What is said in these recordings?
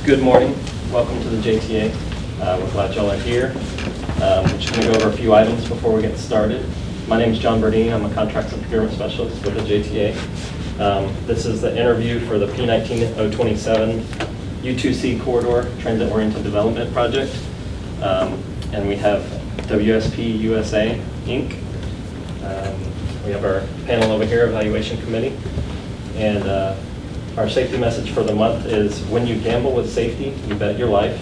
Good morning. Welcome to the JTA. We're glad y'all are here. We're just going to go over a few items before we get started. My name is John Burdine. I'm a Contracts and Procurement Specialist with the JTA. This is the interview for the P-19-027 U2C Corridor Transit-Oriented Development Project. And we have WSP USA, Inc. We have our panel over here, Evaluation Committee. And our safety message for the month is, when you gamble with safety, you bet your life.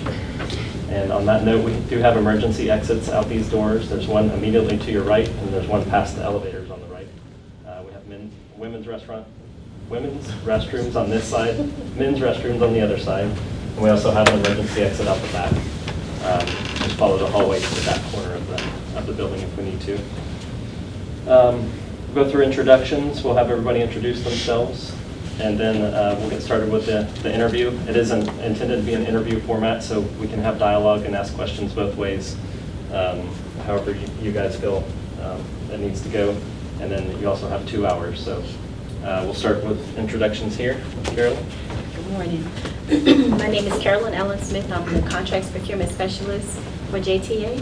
And on that note, we do have emergency exits out these doors. There's one immediately to your right, and there's one past the elevators on the right. We have women's restrooms on this side, men's restrooms on the other side. And we also have an emergency exit out the back. Just follow the hallway to the back corner of the building if we need to. We'll go through introductions. We'll have everybody introduce themselves. And then we'll get started with the interview. It isn't intended to be an interview format, so we can have dialogue and ask questions both ways, however you guys feel it needs to go. And then you also have 2 hours. So we'll start with introductions here. Carolyn? Good morning. My name is Carolyn Ellen Smith. I'm the Contracts Procurement Specialist for JTA.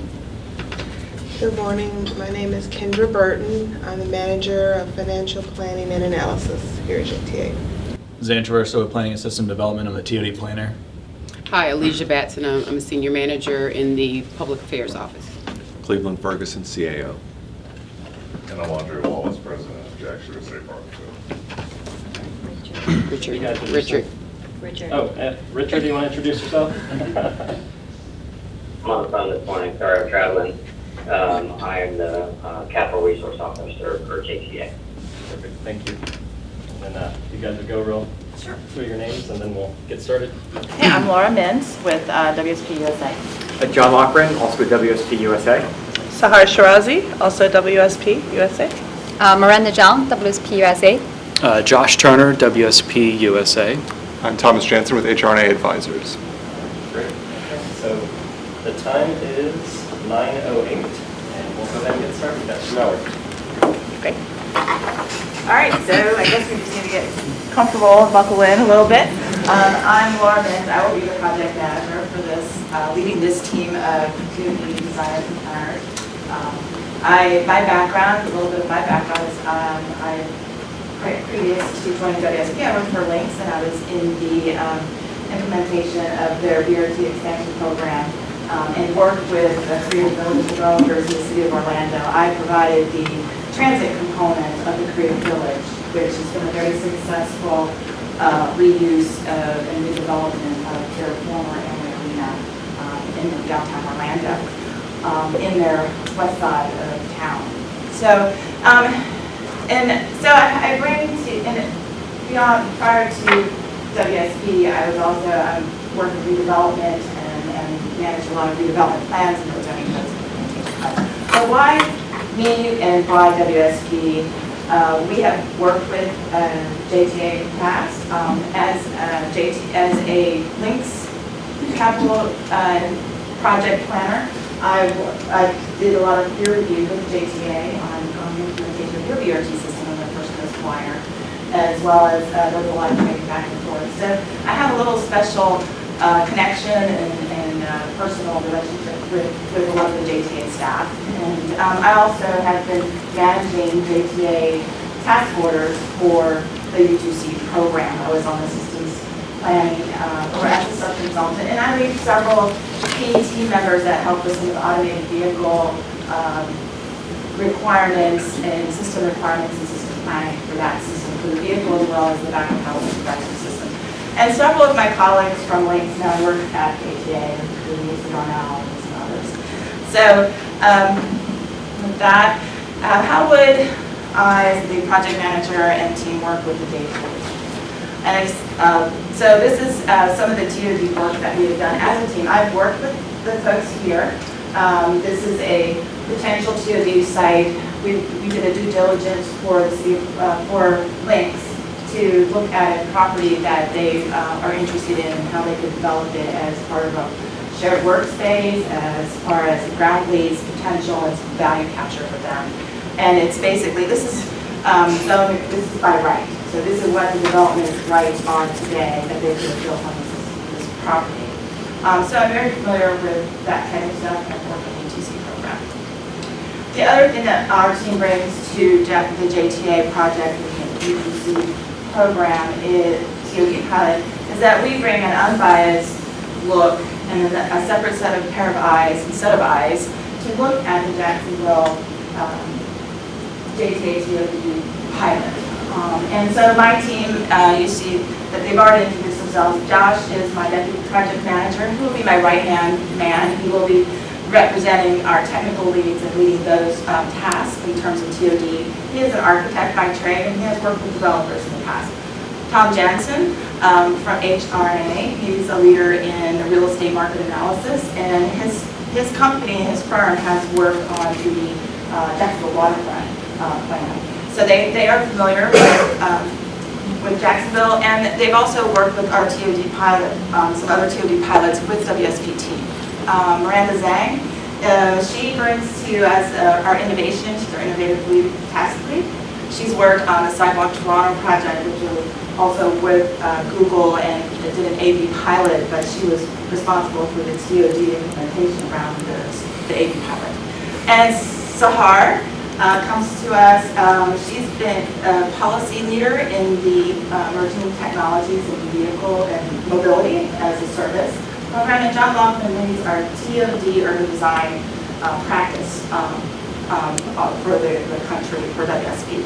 Good morning. My name is Kendra Burton. I'm the Manager of Financial Planning and Analysis here at JTA. Zan Traverso with Planning and System Development. I'm the TOD Planner. Hi, Alicia Batson. I'm a Senior Manager in the Public Affairs Office. Cleveland Ferguson, CAO. And I'm Andre Wallace, President of Jack Sugar State Park. Richard. Oh, Richard, do you want to introduce yourself? I'm on the phone this morning. Sorry, I'm traveling. I am the Capital Resource Officer for JTA. Perfect, thank you. And you guys would go real through your names, and then we'll get started. Hey, I'm Laura Mintz with WSP USA. John Lochran, also with WSP USA. Sahar Shirazi, also WSP USA. Miranda John, WSP USA. Josh Turner, WSP USA. I'm Thomas Jansen with HR&A Advisors. Great. So the time is 9:08, and we'll go ahead and get started. We've got 2 hours. Great. All right, so I guess we just need to get comfortable and buckle in a little bit. I'm Laura Mintz. I will be the project manager for this, leading this team of community designers and planners. My background, a little bit of my background is previous to joining WSP, I worked for Lynx, and I was in the implementation of their BRT expansion program and worked with Creative Village developers in the city of Orlando. I provided the transit component of the Creative Village, which has been a very successful reuse and redevelopment of their former Amway Arena in downtown Orlando, in their west side of town. So, I bring to, and beyond, prior to WSP, I was also working redevelopment and managed a lot of redevelopment plans and those implementation. So why me and why WSP? We have worked with JTA in the past as a Lynx capital project planner. I did a lot of peer review with JTA on the implementation of your BRT system on the First Coast Wire, as well as there was a lot of training back and forth. So I have a little special connection and personal relationship with a lot of the JTA staff. And I also have been managing JTA task orders for the U2C program. I was on the systems planning or as a sub-consultant, and I lead several key team members that help us with automated vehicle requirements and system requirements and system planning for that system, for the vehicle as well as the backup housing protection system. And several of my colleagues from Lynx now work at JTA, including Darnell and some others. So with that, how would I, as the project manager and team, work with the data? And so this is some of the TOD work that we have done as a team. I've worked with the folks here. This is a potential TOD site. We did a due diligence for Lynx to look at a property that they are interested in and how they could develop it as part of a shared workspace, as far as ground lease potential and value capture for them. And it's basically, this is this is by right. So this is what the development rights are today that they could have built on this property. So I'm very familiar with that kind of stuff, and I've worked on the ETC program. The other thing that our team brings to the JTA project, the ETC program, is TOD pilot, is that we bring an unbiased look and a separate set of pair of eyes, instead of eyes, to look at the Jacksonville JTA TOD pilot. And so my team, you see that they've already introduced themselves. Josh is my deputy project manager. He will be my right-hand man. He will be representing our technical leads and leading those tasks in terms of TOD. He is an architect by trade, and he has worked with developers in the past. Tom Jansen from HRNA, he's a leader in real estate market analysis, and his company, his firm, has worked on the Jacksonville waterfront plan. So they are familiar with Jacksonville, and they've also worked with our TOD pilot, some other TOD pilots with WSPT. Miranda Zhang, she brings to us our innovation. She's our innovative lead, task lead. She's worked on the Sidewalk Toronto project, which was also with Google, and did an AV pilot, but she was responsible for the TOD implementation around the AV pilot. And Sahar comes to us. She's been a policy leader in the emerging technologies in vehicle and mobility as a service program. And John Loughlin leads our TOD urban design practice for the country, for WSP.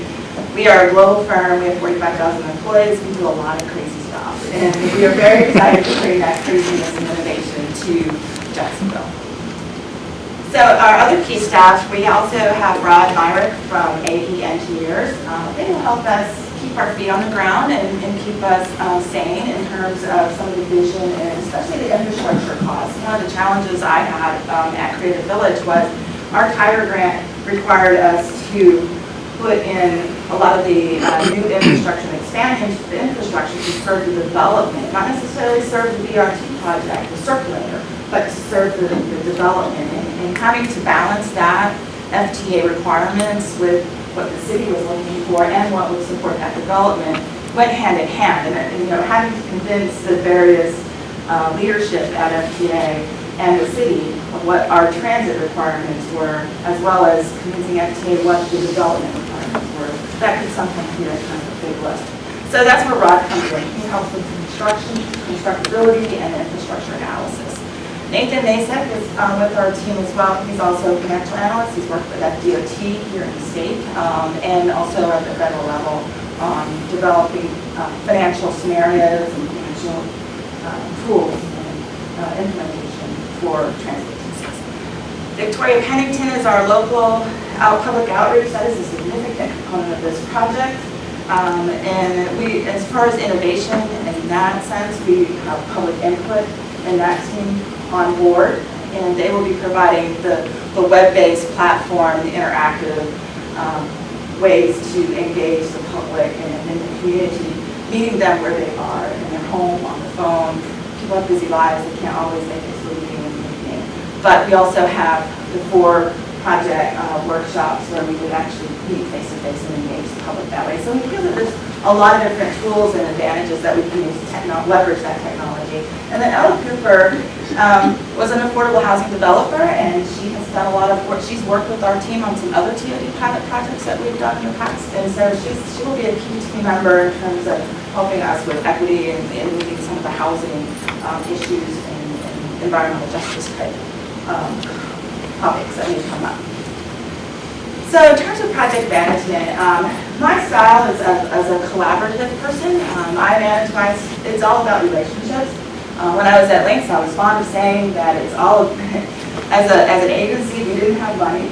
We are a global firm. We have 45,000 employees. We do a lot of crazy stuff. And we are very excited to bring that craziness and innovation to Jacksonville. So our other key staff, we also have Rod Myrick from AE Engineers. They will help us keep our feet on the ground and keep us sane in terms of some of the vision and especially the infrastructure costs. One of the challenges I had at Creative Village was our Tiger grant required us to put in a lot of the new infrastructure and expand the infrastructure to serve the development, not necessarily serve the BRT project, the circulator, but to serve the development. And having to balance that FTA requirements with what the city was looking for and what would support that development went hand in hand. And you know, having to convince the various leadership at FTA and the city of what our transit requirements were, as well as convincing FTA what the development requirements were, that could sometimes be a kind of a big lift. So that's where Rod comes in. He helps with construction, constructability, and infrastructure analysis. Nathan Nasek is with our team as well. He's also a financial analyst. He's worked with FDOT here in the state and also at the federal level on developing financial scenarios and financial tools and implementation for transit systems. Victoria Pennington is our local public outreach. That is a significant component of this project. And we, as far as innovation in that sense, we have public input in that team on board, and they will be providing the web-based platform, the interactive ways to engage the public and the community, meeting them where they are, in their home, on the phone. People have busy lives, they can't always make it to a meeting. But we also have the 4 project workshops where we would actually meet face-to-face and engage the public that way. So we feel that there's a lot of different tools and advantages that we can use to leverage that technology. And then Ella Cooper was an affordable housing developer, and she has done a lot of work. She's worked with our team on some other TOD pilot projects that we've done in the past. And so she will be a key team member in terms of helping us with equity and moving some of the housing issues and environmental justice type topics that may come up. So in terms of project management, my style is as a collaborative person. I manage it's all about relationships. When I was at Lynx, I was fond of saying that it's all, as an agency, we didn't have money,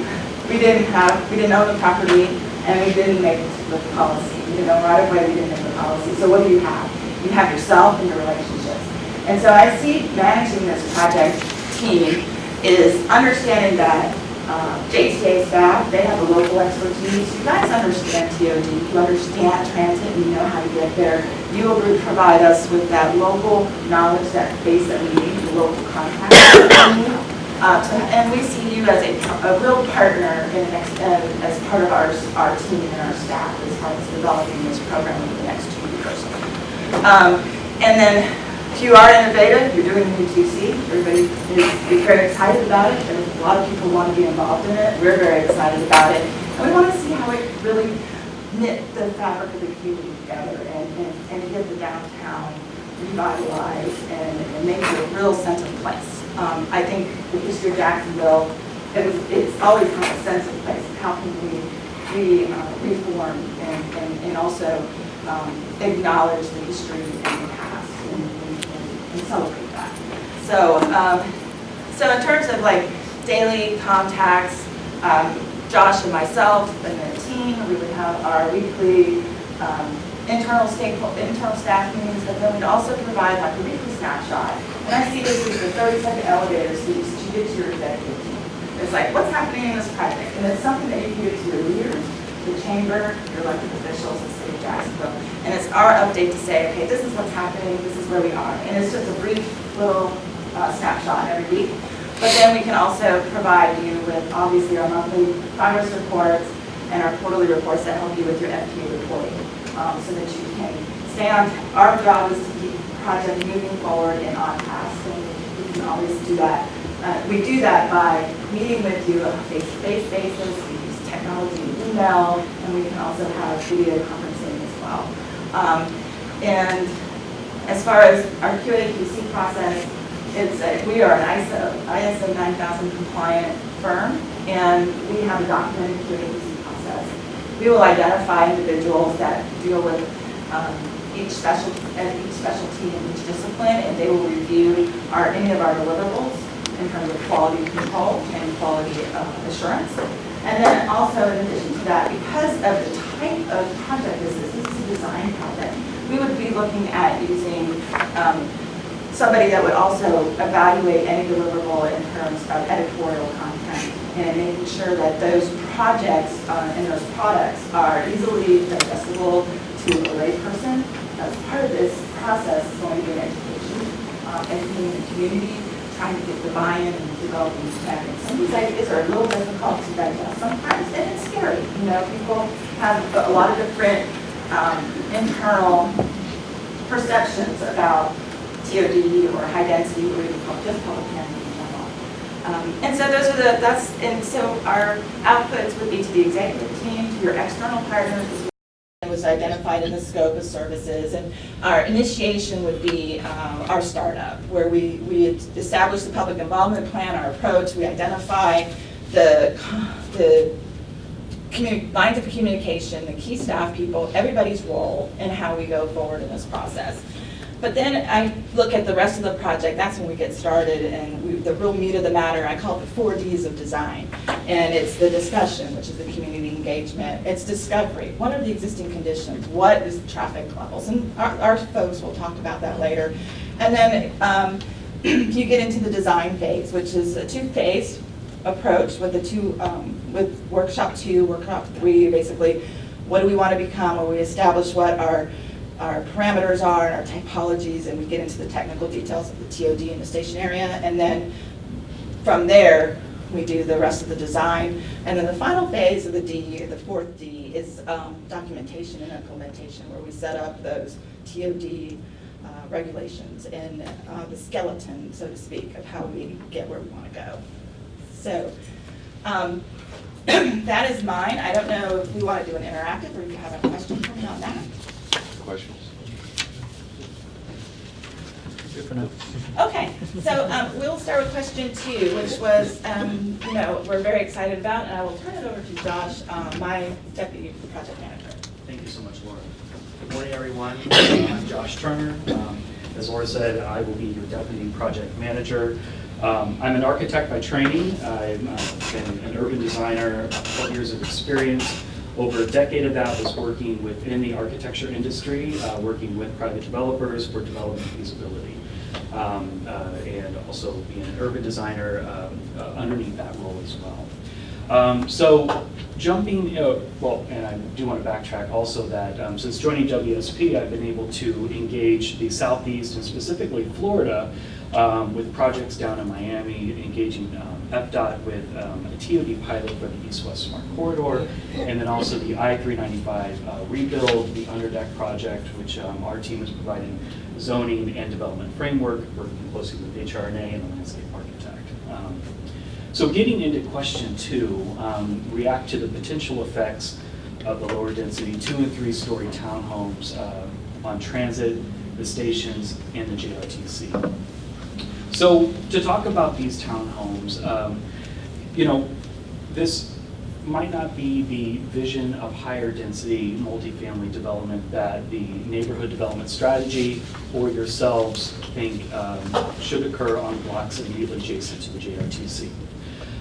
we didn't own the property, and we didn't make the policy. You know, right away we didn't make the policy. So what do you have? You have yourself and your relationships. And so I see managing this project team is understanding that JTA staff, they have a local expertise. You guys understand TOD, you understand transit, and you know how to get there. You will provide us with that local knowledge, that base that we need, the local contacts that we need. And we see you as a real partner as part of our team and our staff as far as developing this program over the next 2 years. And then If you are innovative, you're doing the UTC, everybody is very excited about it. There's a lot of people want to be involved in it. We're very excited about it. And we want to see how it really knit the fabric of the community together and get the downtown revitalized and make it a real sense of place. I think the history of Jacksonville, it's always had a sense of place. How can we reform and also acknowledge the history and the past and celebrate that. So in terms of like daily contacts, Josh and myself and the team, we would have our weekly internal staff meetings, but then we'd also provide like a weekly snapshot. And I see this as the 30-second elevator speech that you give to your executive team. It's like, what's happening in this project? And it's something that you can give to your leaders, the chamber, your elected officials, the city of Jacksonville. And it's our update to say, okay, this is what's happening, this is where we are. And it's just a brief little snapshot every week. But then we can also provide you with, obviously, our monthly progress reports and our quarterly reports that help you with your FTA reporting so that you can stay on. Our job is to keep the project moving forward and on task, and we can always do that. We do that by meeting with you on a face-to-face basis. We use technology and email, and we can also have video conferencing as well. And as far as our QA/QC process, we are an ISO 9000 compliant firm, and we have a documented QA/QC process. We will identify individuals that deal with each specialty in each discipline, and they will review any of our deliverables in terms of quality control and quality assurance. And then also, in addition to that, because of the type of project this is a design project, we would be looking at using somebody that would also evaluate any deliverable in terms of editorial content and making sure that those projects and those products are easily digestible to a layperson. As part of this process is going to be an education, educating the community, trying to get the buy-in and developing spec. And some of these ideas are a little difficult to digest sometimes, and it's scary. You know, people have a lot of different internal perceptions about TOD or high density or even just public housing in general. And so our outputs would be to the executive team, to your external partners. Was identified in the scope of services, and our initiation would be our startup, where we establish the public involvement plan, our approach, we identify the lines of communication, the key staff people, everybody's role, and how we go forward in this process. But then I look at the rest of the project, that's when we get started, and the real meat of the matter, I call it the 4 Ds of design. And it's the discussion, which is the community engagement. It's discovery. What are the existing conditions? What is the traffic levels? And our folks will talk about that later. And then you get into the design phase, which is a 2-phase approach with with workshop 2, workshop 3, basically, what do we want to become, or we establish what our parameters are and our typologies, and we get into the technical details of the TOD and the station area, and then from there we do the rest of the design. And then the final phase of the D, the 4th D, is documentation and implementation, where we set up those TOD regulations and the skeleton, so to speak, of how we get where we want to go. So that is mine. I don't know if we want to do an interactive or if you have a question for me on that. Questions? Good for now. Okay, so we'll start with question 2, which was, we're very excited about, and I will turn it over to Josh, my deputy project manager. Thank you so much, Laura. Good morning, everyone. I'm Josh Turner. As Laura said, I will be your deputy project manager. I'm an architect by training. I've been an urban designer, about 12 years of experience. Over a decade of that was working within the architecture industry, working with private developers for development feasibility, and also being an urban designer underneath that role as well. So jumping, and I do want to backtrack also that since joining WSP, I've been able to engage the Southeast and specifically Florida with projects down in Miami, engaging FDOT with a TOD pilot for the East-West Smart Corridor, and then also the I-395 rebuild, the underdeck project, which our team is providing zoning and development framework, working closely with HRNA and the landscape architect. So getting into question 2, react to the potential effects of the lower density 2- and 3-story townhomes on transit, the stations, and the JRTC. So to talk about these townhomes, this might not be the vision of higher density multifamily development that the neighborhood development strategy or yourselves think should occur on blocks immediately adjacent to the JRTC.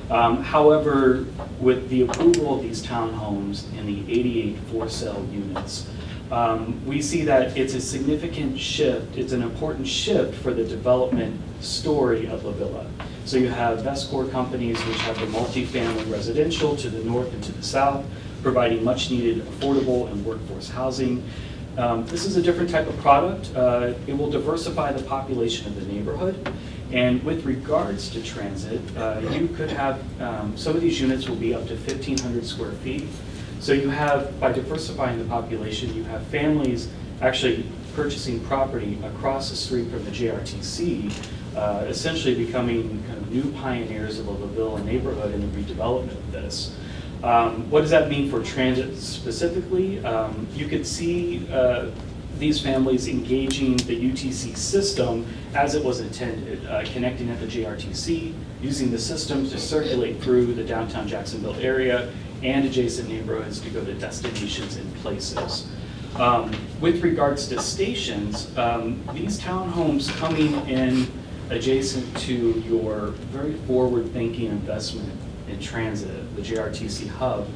However, with the approval of these townhomes in the 88 for-sale units, we see that it's a significant shift, it's an important shift for the development story of La Villa. So you have Vescor companies which have the multifamily residential to the north and to the south, providing much needed affordable and workforce housing. This is a different type of product. It will diversify the population of the neighborhood. And with regards to transit, you could have, some of these units will be up to 1,500 square feet. So you have, by diversifying the population, you have families actually purchasing property across the street from the JRTC, essentially becoming kind of new pioneers of the La Villa neighborhood in the redevelopment of this. What does that mean for transit specifically? You could see these families engaging the UTC system as it was intended, connecting at the JRTC, using the system to circulate through the downtown Jacksonville area and adjacent neighborhoods to go to destinations and places. With regards to stations, these townhomes coming in adjacent to your very forward-thinking investment in transit, the JRTC hub,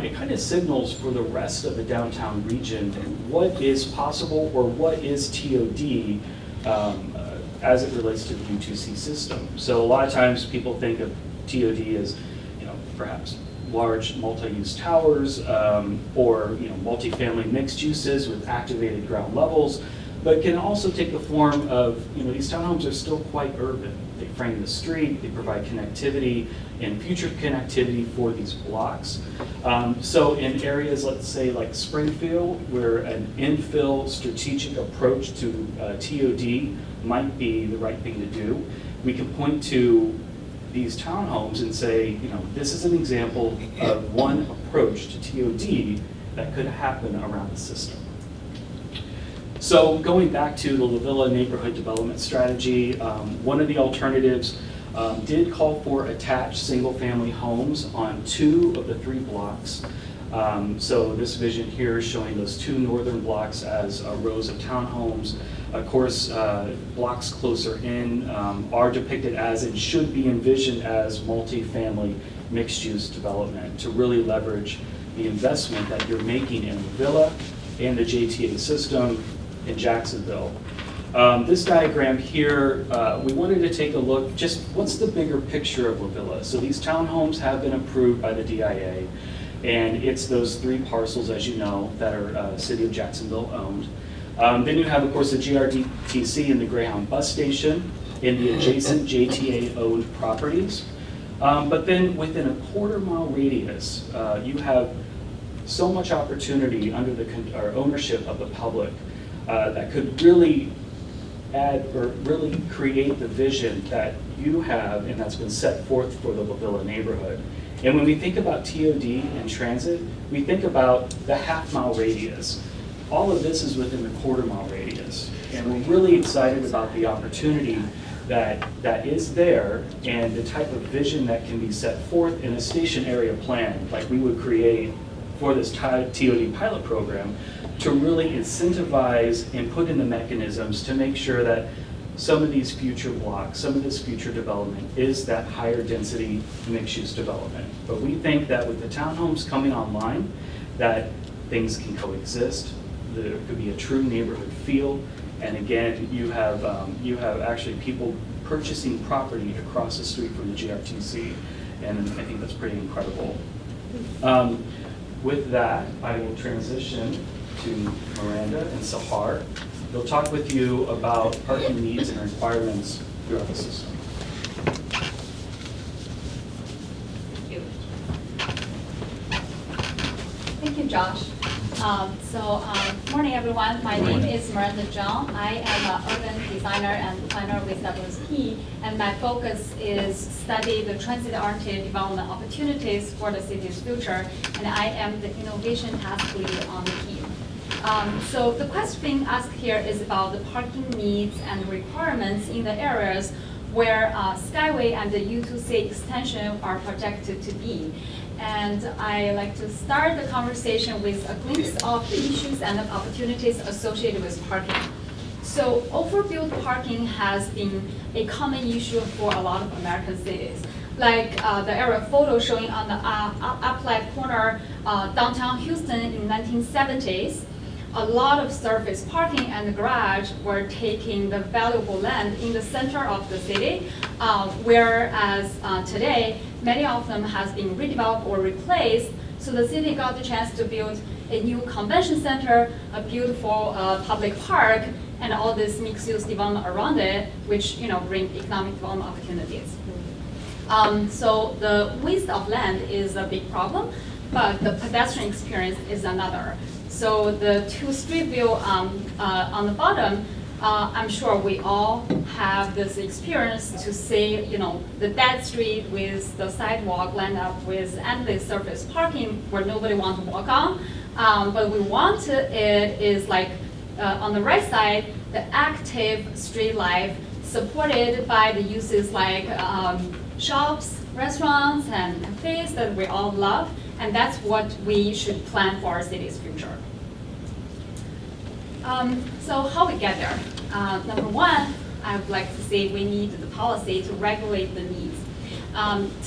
it kind of signals for the rest of the downtown region what is possible or what is TOD as it relates to the UTC system. So a lot of times people think of TOD as, perhaps large multi-use towers or multifamily mixed uses with activated ground levels, but can also take the form of, these townhomes are still quite urban. They frame the street, they provide connectivity and future connectivity for these blocks. So in areas, let's say like Springfield, where an infill strategic approach to TOD might be the right thing to do, we can point to these townhomes and say, this is an example of one approach to TOD that could happen around the system. So going back to the La Villa neighborhood development strategy, one of the alternatives did call for attached single-family homes on 2 of the 3 blocks. So this vision here is showing those 2 northern blocks as rows of townhomes. Of course, blocks closer in are depicted as and should be envisioned as multifamily mixed-use development to really leverage the investment that you're making in La Villa and the JTA system in Jacksonville. This diagram here, we wanted to take a look, just what's the bigger picture of La Villa? So these townhomes have been approved by the DIA, and it's those 3 parcels, as you know, that are City of Jacksonville owned. Then you have, of course, the JRTC and the Greyhound bus station in the adjacent JTA-owned properties. But then within a quarter-mile radius, you have so much opportunity under the ownership of the public that could really add or really create the vision that you have and that's been set forth for the La Villa neighborhood. And when we think about TOD and transit, we think about the half-mile radius. All of this is within the quarter-mile radius. And we're really excited about the opportunity that is there and the type of vision that can be set forth in a station area plan like we would create for this TOD pilot program to really incentivize and put in the mechanisms to make sure that some of these future blocks, some of this future development is that higher density mixed-use development. But we think that with the townhomes coming online, that things can coexist. There could be a true neighborhood feel. And again, you have actually people purchasing property across the street from the JRTC. And I think that's pretty incredible. With that, I will transition to Miranda and Sahar. They'll talk with you about parking needs and requirements throughout the system. Thank you, Josh. Morning, everyone. My name is Miranda Zhang. I am an urban designer and planner with WSP, and my focus is study the transit-oriented development opportunities for the city's future, and I am the innovation task lead on the team. So the question being asked here is about the parking needs and requirements in the areas where Skyway and the U2C extension are projected to be. And I like to start the conversation with a glimpse of the issues and the opportunities associated with parking. So overbuilt parking has been a common issue for a lot of American cities. Like the aerial photo showing on the up left corner, downtown Houston in 1970s, a lot of surface parking and the garage were taking the valuable land in the center of the city, whereas today, many of them has been redeveloped or replaced. So the city got the chance to build a new convention center, a beautiful public park, and all this mixed-use development around it, which bring economic development opportunities. So the waste of land is a big problem, but the pedestrian experience is another. So the two street view on the bottom, I'm sure we all have this experience to see, the dead street with the sidewalk lined up with endless surface parking where nobody wants to walk on. But we want it is like on the right side, the active street life supported by the uses like shops, restaurants, and cafes that we all love. And that's what we should plan for our city's future. So how we get there? Number one, I would like to say we need the policy to regulate the needs.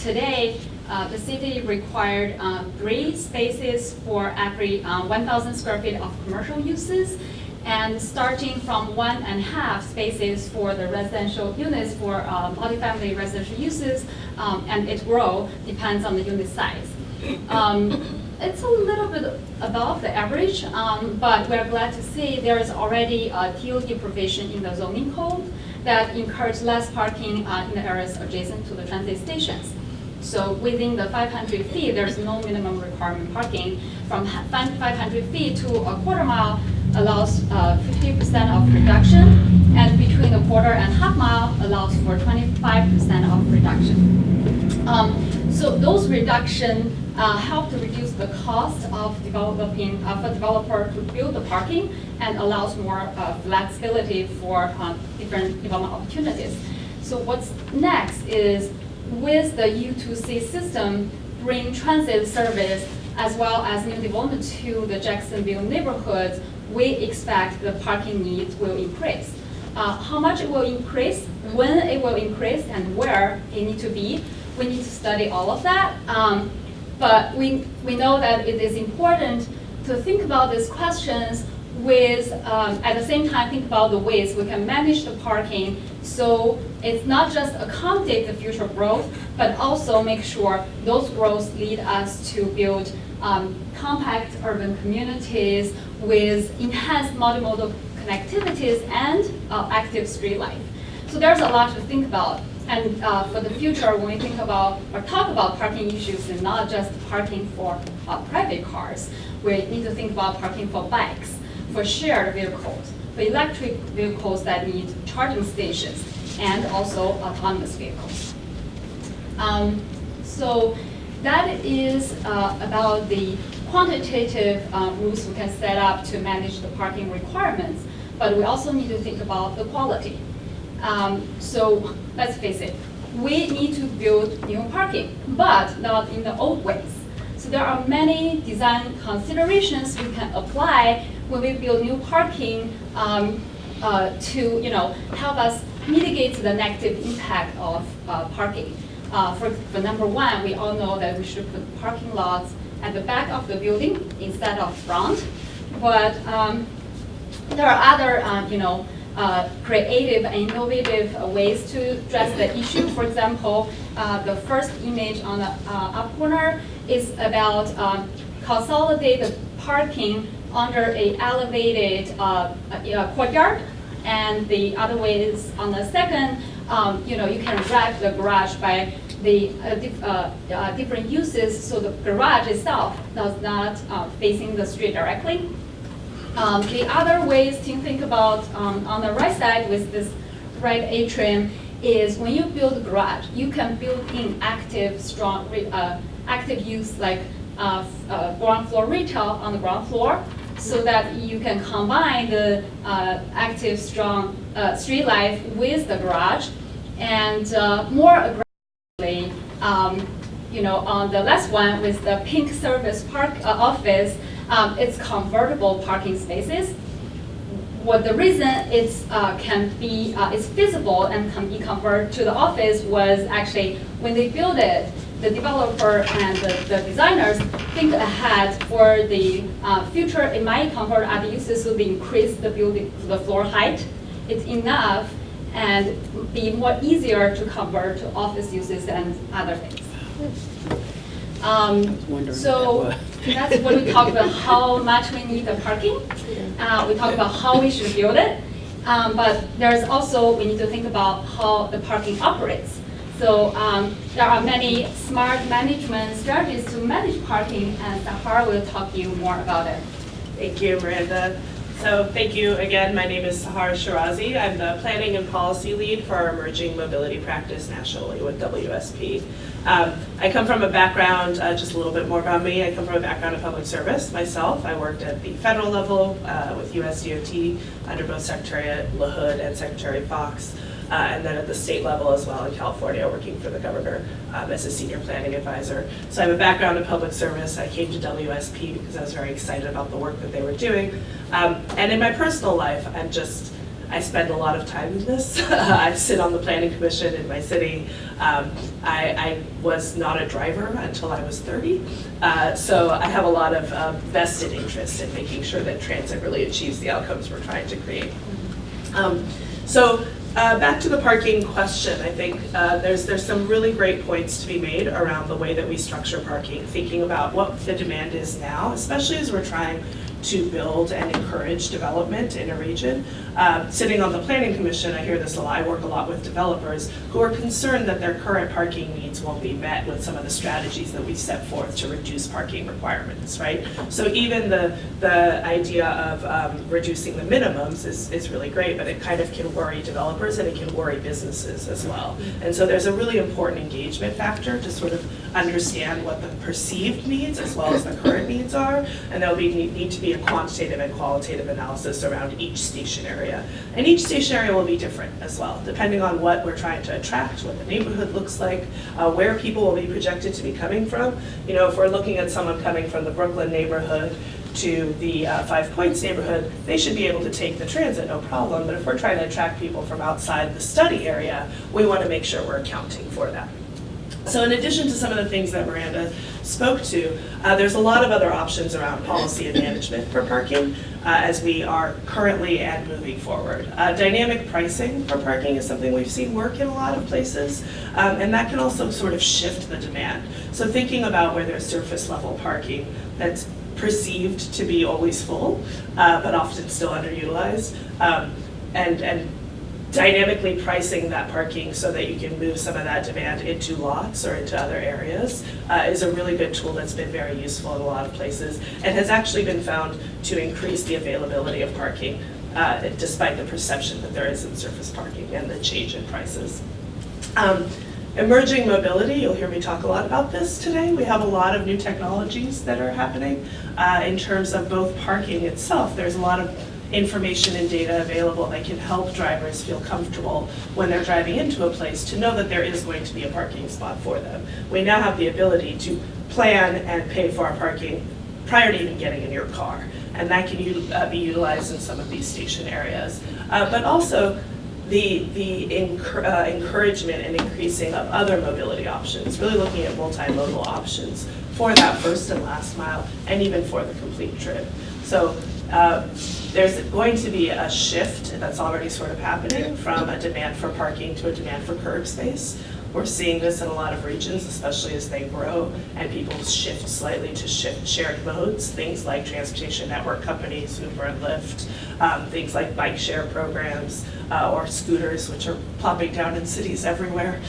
Today, the city required 3 spaces for every 1,000 square feet of commercial uses, and starting from 1.5 spaces for the residential units for multifamily residential uses, and it grows, depends on the unit size. It's a little bit above the average, but we're glad to see there is already a TOD provision in the zoning code that encourages less parking in the areas adjacent to the transit stations. So within the 500 feet, there's no minimum requirement parking. From 500 feet to a quarter mile allows 50% of reduction, and between a quarter and half mile allows for 25% of reduction. So those reductions help to reduce the cost of developing for developer to build the parking and allows more flexibility for different development opportunities. So what's next is with the U2C system, bring transit service as well as new development to the Jacksonville neighborhoods, we expect the parking needs will increase. How much it will increase, when it will increase, and where it needs to be, we need to study all of that. But we know that it is important to think about these questions with, at the same time, think about the ways we can manage the parking so it's not just accommodate the future growth, but also make sure those growths lead us to build compact urban communities with enhanced multimodal connectivities and active street life. So there's a lot to think about. And for the future, when we think about or talk about parking issues, and not just parking for private cars, we need to think about parking for bikes, for shared vehicles, for electric vehicles that need charging stations, and also autonomous vehicles. So that is about the quantitative rules we can set up to manage the parking requirements, but we also need to think about the quality. So let's face it, we need to build new parking, but not in the old ways. So there are many design considerations we can apply when we build new parking to help us mitigate the negative impact of parking. For number one, we all know that we should put parking lots at the back of the building instead of front, but there are other creative and innovative ways to address the issue. For example, the first image on the up corner is about consolidated parking under a elevated courtyard, and the other way is on the second, you can wrap the garage by the different uses, so the garage itself does not facing the street directly. The other ways to think about on the right side with this right atrium is when you build a garage, you can build in active, strong, active use like ground floor retail on the ground floor, so that you can combine the active, strong street life with the garage, and more aggressively, on the last one with the pink service park office, it's convertible parking spaces. What the reason it's it's feasible and can be converted to the office was actually when they built it, the developer and the designers think ahead for the future. It might convert other uses, so they increase the building, the floor height. It's enough and be more easier to convert to office uses and other things. So that's when we talk about how much we need the parking. We talk about how we should build it. But there's also, we need to think about how the parking operates. So there are many smart management strategies to manage parking, and Sahar will talk to you more about it. Thank you, Miranda. So thank you again. My name is Sahar Shirazi. I'm the Planning and Policy Lead for our Emerging Mobility Practice nationally with WSP. I come from a background, just a little bit more about me, I come from a background in public service myself. I worked at the federal level with USDOT under both Secretary LaHood and Secretary Fox, and then at the state level as well in California, working for the governor as a senior planning advisor. So I have a background in public service. I came to WSP because I was very excited about the work that they were doing. And in my personal life, I spend a lot of time in this. I sit on the planning commission in my city. I was not a driver until I was 30. So I have a lot of vested interest in making sure that transit really achieves the outcomes we're trying to create. Back to the parking question, I think there's some really great points to be made around the way that we structure parking, thinking about what the demand is now, especially as we're trying to build and encourage development in a region. Sitting on the Planning Commission, I hear this a lot. I work a lot with developers who are concerned that their current parking needs won't be met with some of the strategies that we set forth to reduce parking requirements, right? So even the idea of reducing the minimums is really great, but it kind of can worry developers and it can worry businesses as well. And so there's a really important engagement factor to sort of understand what the perceived needs as well as the current needs are, and there'll need to be a quantitative and qualitative analysis around each station area. And each station area will be different as well, depending on what we're trying to attract, what the neighborhood looks like, where people will be projected to be coming from. You know, if we're looking at someone coming from the Brooklyn neighborhood to the Five Points neighborhood, they should be able to take the transit, no problem. But if we're trying to attract people from outside the study area, we want to make sure we're accounting for that. So in addition to some of the things that Miranda spoke to, there's a lot of other options around policy and management for parking as we are currently and moving forward. Dynamic pricing for parking is something we've seen work in a lot of places, and that can also sort of shift the demand. So thinking about where there's surface level parking that's perceived to be always full, but often still underutilized, and dynamically pricing that parking so that you can move some of that demand into lots or into other areas is a really good tool that's been very useful in a lot of places and has actually been found to increase the availability of parking despite the perception that there isn't surface parking and the change in prices. Emerging mobility, you'll hear me talk a lot about this today. We have a lot of new technologies that are happening in terms of both parking itself. There's a lot of information and data available that can help drivers feel comfortable when they're driving into a place to know that there is going to be a parking spot for them. We now have the ability to plan and pay for our parking prior to even getting in your car, and that can be utilized in some of these station areas. But also the encouragement and increasing of other mobility options, really looking at multimodal options for that first and last mile and even for the complete trip. So there's going to be a shift that's already sort of happening from a demand for parking to a demand for curb space. We're seeing this in a lot of regions, especially as they grow and people shift slightly to shared modes, things like transportation network companies, Uber and Lyft, things like bike share programs or scooters, which are plopping down in cities everywhere.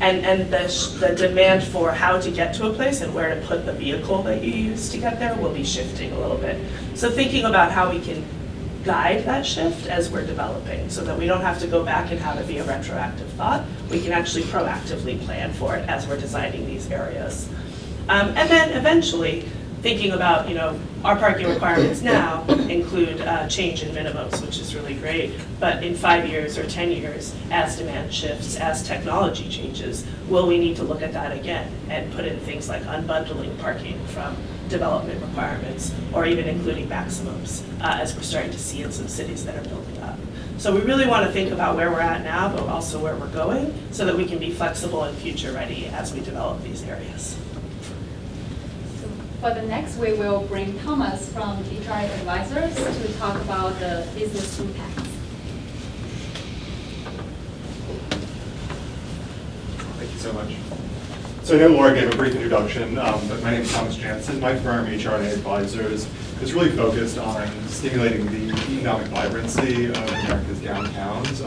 And the demand for how to get to a place and where to put the vehicle that you use to get there will be shifting a little bit. So thinking about how we can guide that shift as we're developing so that we don't have to go back and have it be a retroactive thought. We can actually proactively plan for it as we're designing these areas. And then eventually, thinking about, our parking requirements now include change in minimums, which is really great. But in 5 years or 10 years, as demand shifts, as technology changes, will we need to look at that again and put in things like unbundling parking from development requirements, or even including maximums, as we're starting to see in some cities that are building up. So we really want to think about where we're at now, but also where we're going, so that we can be flexible and future ready as we develop these areas. For the next, we will bring Thomas from HRA Advisors to talk about the business impacts. Thank you so much. So I know Laura gave a brief introduction, but my name is Thomas Jansen. My firm, HRA Advisors, is really focused on stimulating the economic vibrancy of America's downtowns.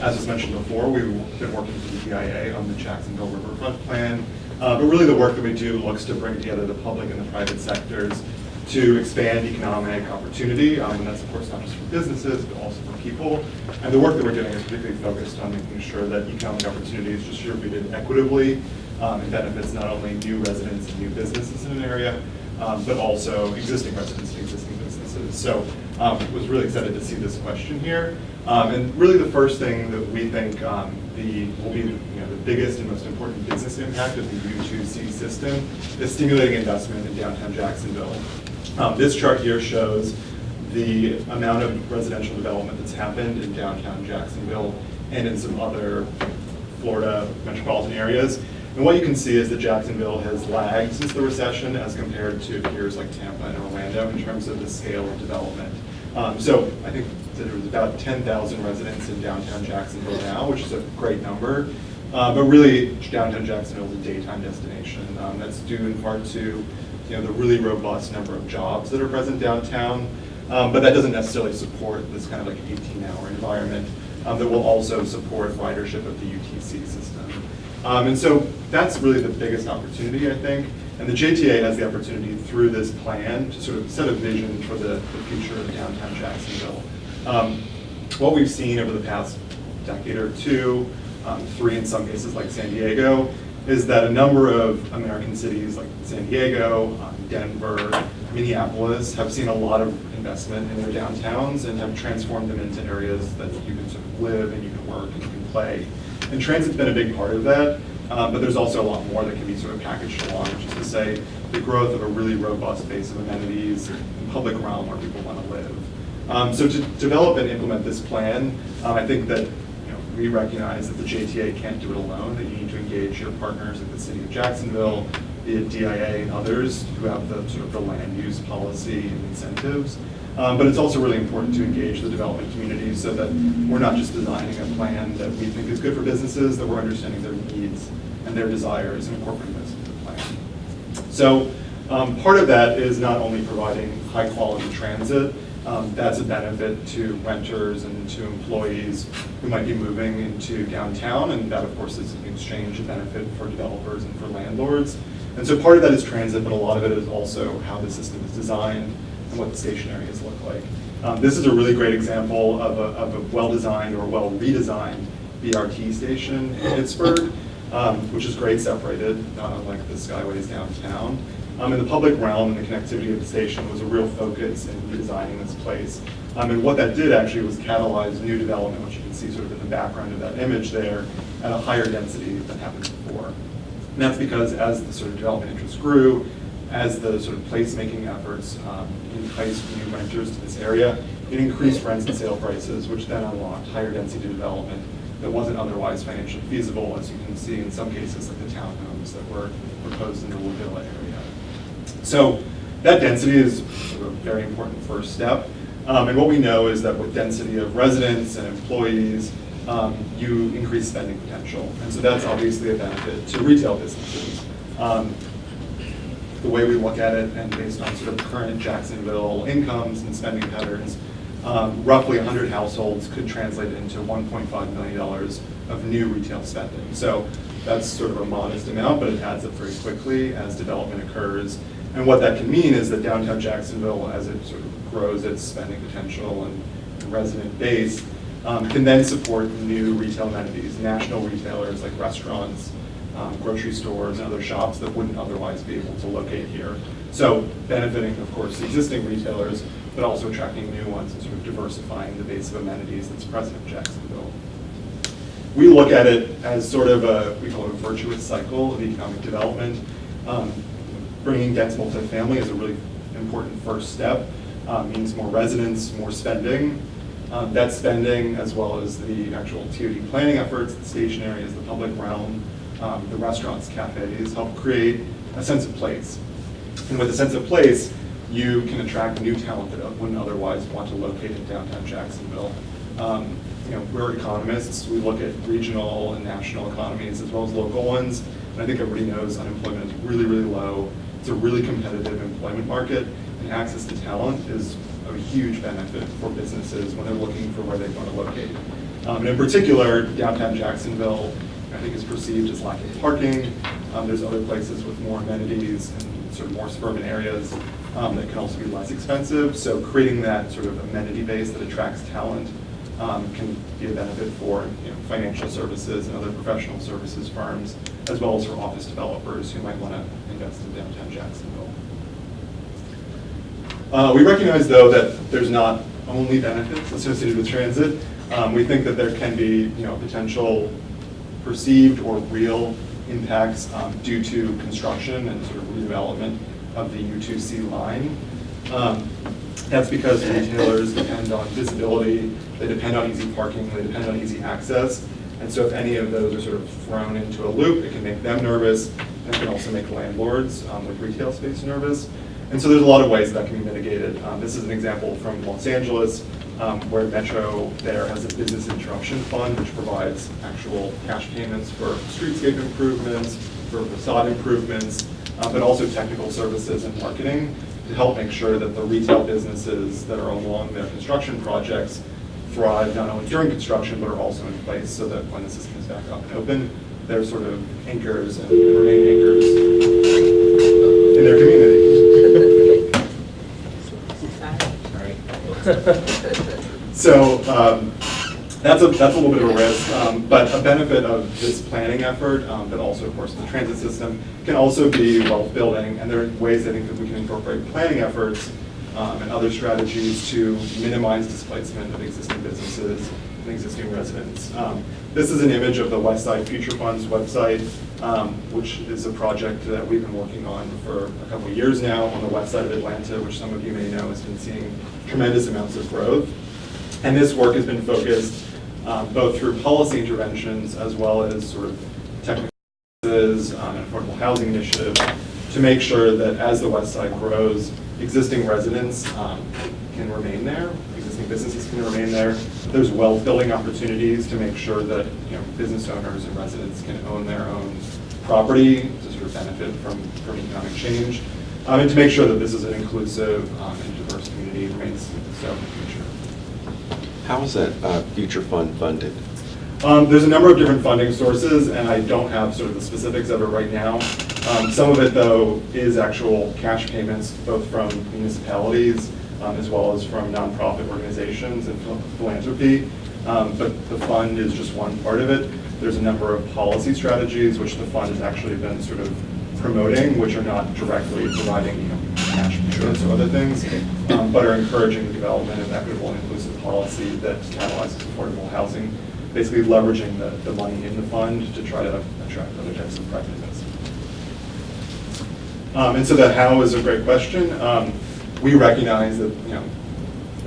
As was mentioned before, we've been working with the DIA on the Jacksonville Riverfront Plan. But really the work that we do looks to bring together the public and the private sectors to expand economic opportunity, and that's of course not just for businesses, but also for people. And the work that we're doing is particularly focused on making sure that economic opportunity is distributed equitably and benefits not only new residents and new businesses in an area, but also existing residents and existing businesses. So was really excited to see this question here. And really the first thing that we think will be the biggest and most important business impact of the U2C system is stimulating investment in downtown Jacksonville. This chart here shows the amount of residential development that's happened in downtown Jacksonville and in some other Florida metropolitan areas. And what you can see is that Jacksonville has lagged since the recession as compared to peers like Tampa and Orlando in terms of the scale of development. So I think that there was about 10,000 residents in downtown Jacksonville now, which is a great number. But really, downtown Jacksonville is a daytime destination. That's due in part to the really robust number of jobs that are present downtown. But that doesn't necessarily support this kind of like 18-hour environment that will also support ridership of the UTC system. And so that's really the biggest opportunity, I think. And the JTA has the opportunity through this plan to sort of set a vision for the future of downtown Jacksonville. What we've seen over the past decade or two, 3 in some cases like San Diego, is that a number of American cities like San Diego, Denver, Minneapolis have seen a lot of investment in their downtowns and have transformed them into areas that you can sort of live and you can work and you can play. And transit's been a big part of that, but there's also a lot more that can be sort of packaged along, which is to say the growth of a really robust base of amenities and public realm where people want to live. So to develop and implement this plan, I think that we recognize that the JTA can't do it alone, that you need to engage your partners at the City of Jacksonville, the DIA and others who have the sort of the land use policy and incentives. But it's also really important to engage the development community so that we're not just designing a plan that we think is good for businesses, that we're understanding their needs and their desires and incorporating those into the plan. So part of that is not only providing high quality transit, that's a benefit to renters and to employees who might be moving into downtown, and that of course is in exchange a benefit for developers and for landlords. And so part of that is transit, but a lot of it is also how the system is designed and what the station areas look like. This is a really great example of a well-designed or well-redesigned BRT station in Pittsburgh, which is grade separated, not unlike the Skyways downtown. And the public realm and the connectivity of the station was a real focus in redesigning this place. And what that did actually was catalyze new development, which you can see sort of in the background of that image there, at a higher density than happened before. And that's because as the sort of development interest grew, as the sort of placemaking efforts enticed new renters to this area, it increased rents and sale prices, which then unlocked higher density development that wasn't otherwise financially feasible, as you can see in some cases like the townhomes that were proposed in the Woodville area. So that density is sort of a very important first step. And what we know is that with density of residents and employees, you increase spending potential. And so that's obviously a benefit to retail businesses. The way we look at it, and based on sort of current Jacksonville incomes and spending patterns, roughly 100 households could translate into $1.5 million of new retail spending. So That's sort of a modest amount, but it adds up very quickly as development occurs. And what that can mean is that downtown Jacksonville, as it sort of grows its spending potential and resident base, can then support new retail amenities, national retailers like restaurants, grocery stores, and other shops that wouldn't otherwise be able to locate here. So benefiting, of course, existing retailers, but also attracting new ones and sort of diversifying the base of amenities that's present in Jacksonville. We look at it as sort of we call it a virtuous cycle of economic development. Bringing dense multifamily is a really important first step. Means more residents, more spending. That spending, as well as the actual TOD planning efforts, the station areas, the public realm, the restaurants, cafes, help create a sense of place. And with a sense of place, you can attract new talent that wouldn't otherwise want to locate in downtown Jacksonville. We're economists. We look at regional and national economies as well as local ones. And I think everybody knows unemployment is really, really low. It's a really competitive employment market, and access to talent is a huge benefit for businesses when they're looking for where they want to locate. And in particular, downtown Jacksonville, I think, is perceived as lacking parking. There's other places with more amenities and sort of more suburban areas that can also be less expensive. So creating that sort of amenity base that attracts talent can be a benefit for financial services and other professional services firms, as well as for office developers who might want to invest in downtown Jacksonville. We recognize, though, that there's not only benefits associated with transit. We think that there can be potential perceived or real impacts due to construction and sort of redevelopment of the U2C line. That's because retailers depend on visibility, they depend on easy parking, they depend on easy access. And so if any of those are sort of thrown into a loop, it can make them nervous, and it can also make landlords with retail space nervous. And so there's a lot of ways that can be mitigated. This is an example from Los Angeles, where Metro there has a business interruption fund, which provides actual cash payments for streetscape improvements, for facade improvements, but also technical services and marketing to help make sure that the retail businesses that are along their construction projects thrive not only during construction, but are also in place so that when the system is back up and open, they're sort of anchors and remain anchors in their community. So that's a little bit of a risk, but a benefit of this planning effort, but also, of course, the transit system, can also be wealth building, and there are ways I think that we can incorporate planning efforts and other strategies to minimize displacement of existing businesses and existing residents. This is an image of the West Side Future Fund's website, which is a project that we've been working on for a couple of years now on the west side of Atlanta, which some of you may know has been seeing tremendous amounts of growth. And this work has been focused both through policy interventions as well as sort of technical services and affordable housing initiatives to make sure that as the west side grows, existing residents can remain there, existing businesses can remain there. There's wealth building opportunities to make sure that business owners and residents can own their own property to sort of benefit from economic change, and to make sure that this is an inclusive and diverse community remains so in the future. How is that future fund funded? There's a number of different funding sources, and I don't have sort of the specifics of it right now. Some of it, though, is actual cash payments, both from municipalities as well as from nonprofit organizations and philanthropy. But the fund is just one part of it. There's a number of policy strategies which the fund has actually been sort of promoting, which are not directly providing cash payments or other things, but are encouraging the development of equitable and inclusive policy that catalyzes affordable housing, basically leveraging the money in the fund to try to attract other types of private investment. And so the how is a great question. We recognize that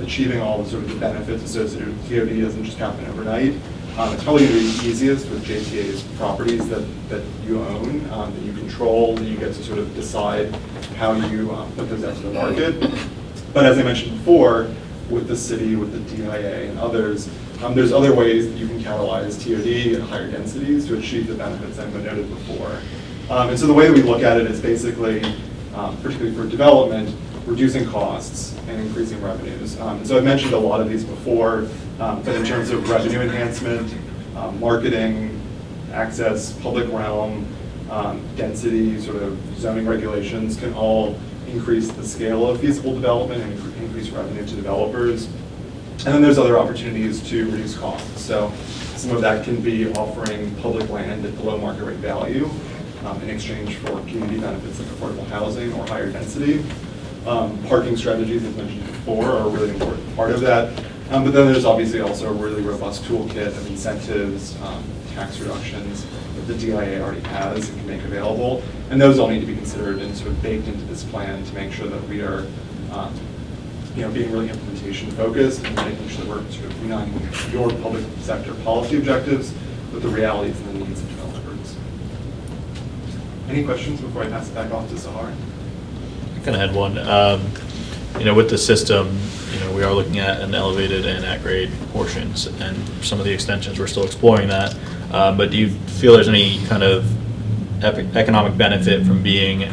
achieving all the sort of the benefits associated with TOD doesn't just happen overnight. It's probably going to be easiest with JTA's properties that you own, that you control, that you get to sort of decide how you put those out to the market. But as I mentioned before, with the city, with the DIA and others, there's other ways that you can catalyze TOD at higher densities to achieve the benefits I've noted before. And so the way that we look at it is basically, particularly for development, reducing costs and increasing revenues. And so I've mentioned a lot of these before, but in terms of revenue enhancement, marketing, access, public realm, density, sort of zoning regulations can all increase the scale of feasible development and increase revenue to developers. And then there's other opportunities to reduce costs. So some of that can be offering public land at below market rate value in exchange for community benefits like affordable housing or higher density. Parking strategies, as mentioned before, are a really important part of that. But then there's obviously also a really robust toolkit of incentives, tax reductions that the DIA already has and can make available. And those all need to be considered and sort of baked into this plan to make sure that we are being really implementation focused and making sure that we're sort of uniting your public sector policy objectives with the realities and the needs of developers. Any questions before I pass it back off to Sahar? I kind of had one. With the system, we are looking at an elevated and at-grade portions, and some of the extensions, we're still exploring that. But do you feel there's any kind of economic benefit from being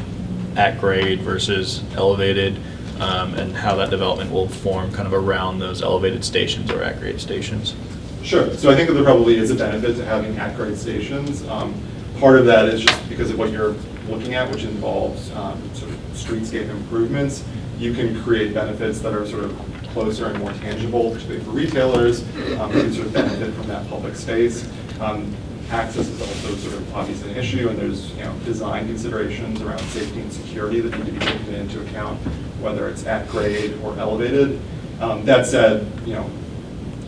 at-grade versus elevated, and how that development will form kind of around those elevated stations or at-grade stations? Sure. So I think that there probably is a benefit to having at-grade stations. Part of that is just because of what you're looking at, which involves sort of streetscape improvements. You can create benefits that are sort of closer and more tangible, particularly for retailers, who can sort of benefit from that public space. Access is also sort of obviously an issue, and there's design considerations around safety and security that need to be taken into account, whether it's at grade or elevated. That said,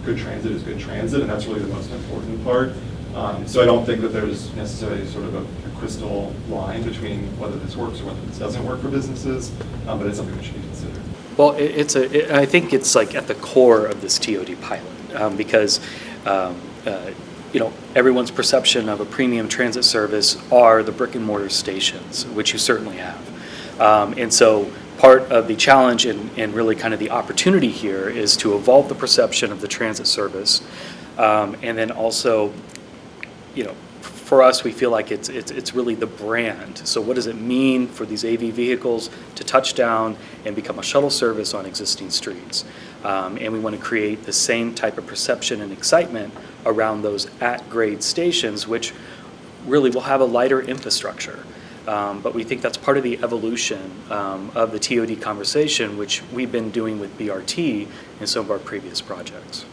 good transit is good transit, and that's really the most important part. So I don't think that there's necessarily sort of a crystal line between whether this works or whether this doesn't work for businesses, but it's something that should be considered. Well, I think it's like at the core of this TOD pilot, because everyone's perception of a premium transit service are the brick and mortar stations, which you certainly have. And so part of the challenge and really kind of the opportunity here is to evolve the perception of the transit service, and then also, for us, we feel like it's really the brand. So what does it mean for these AV vehicles to touch down and become a shuttle service on existing streets? And we want to create the same type of perception and excitement around those at-grade stations, which really will have a lighter infrastructure. But we think that's part of the evolution of the TOD conversation, which we've been doing with BRT in some of our previous projects.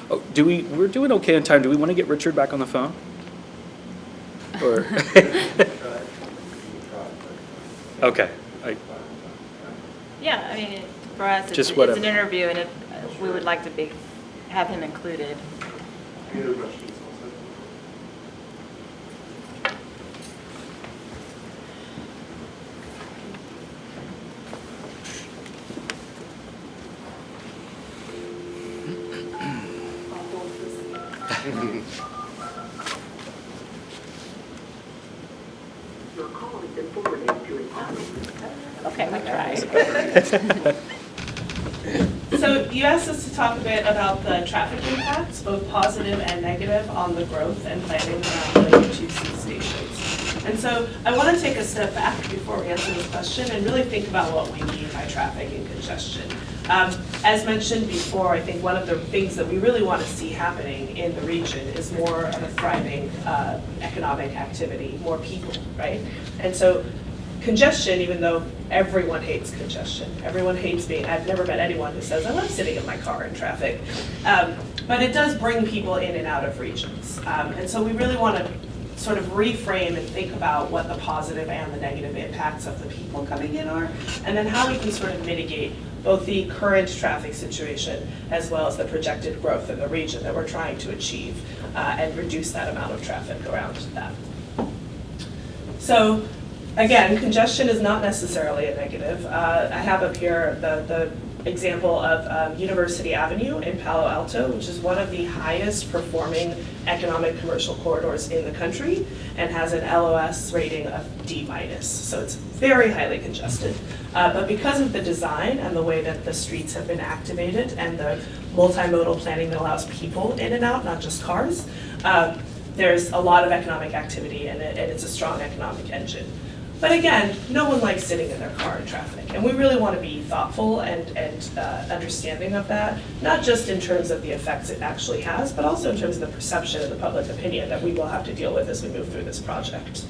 Oh, we're doing okay on time. Do we want to get Richard back on the phone? Or okay. Yeah, I mean, for us, Just it's an interview, and we would like to have him included. Any other questions? Okay, we tried. So you asked us to talk a bit about the traffic impacts, both positive and negative, on the growth and planning around the U2C stations. And so I want to take a step back before we answer this question and really think about what we mean by traffic and congestion. As mentioned before, I think one of the things that we really want to see happening in the region is more of a thriving economic activity, more people, right? And so congestion, even though everyone hates congestion, everyone hates I've never met anyone who says, I love sitting in my car in traffic, but it does bring people in and out of regions. And so we really want to sort of reframe and think about what the positive and the negative impacts of the people coming in are, and then how we can sort of mitigate both the current traffic situation as well as the projected growth in the region that we're trying to achieve, and reduce that amount of traffic around that. So again, congestion is not necessarily a negative. I have up here the example of University Avenue in Palo Alto, which is one of the highest performing economic commercial corridors in the country and has an LOS rating of D-. So it's very highly congested. But because of the design and the way that the streets have been activated and the multimodal planning that allows people in and out, not just cars, there's a lot of economic activity and it's a strong economic engine. But again, no one likes sitting in their car in traffic, and we really want to be thoughtful and understanding of that, not just in terms of the effects it actually has, but also in terms of the perception and the public opinion that we will have to deal with as we move through this project.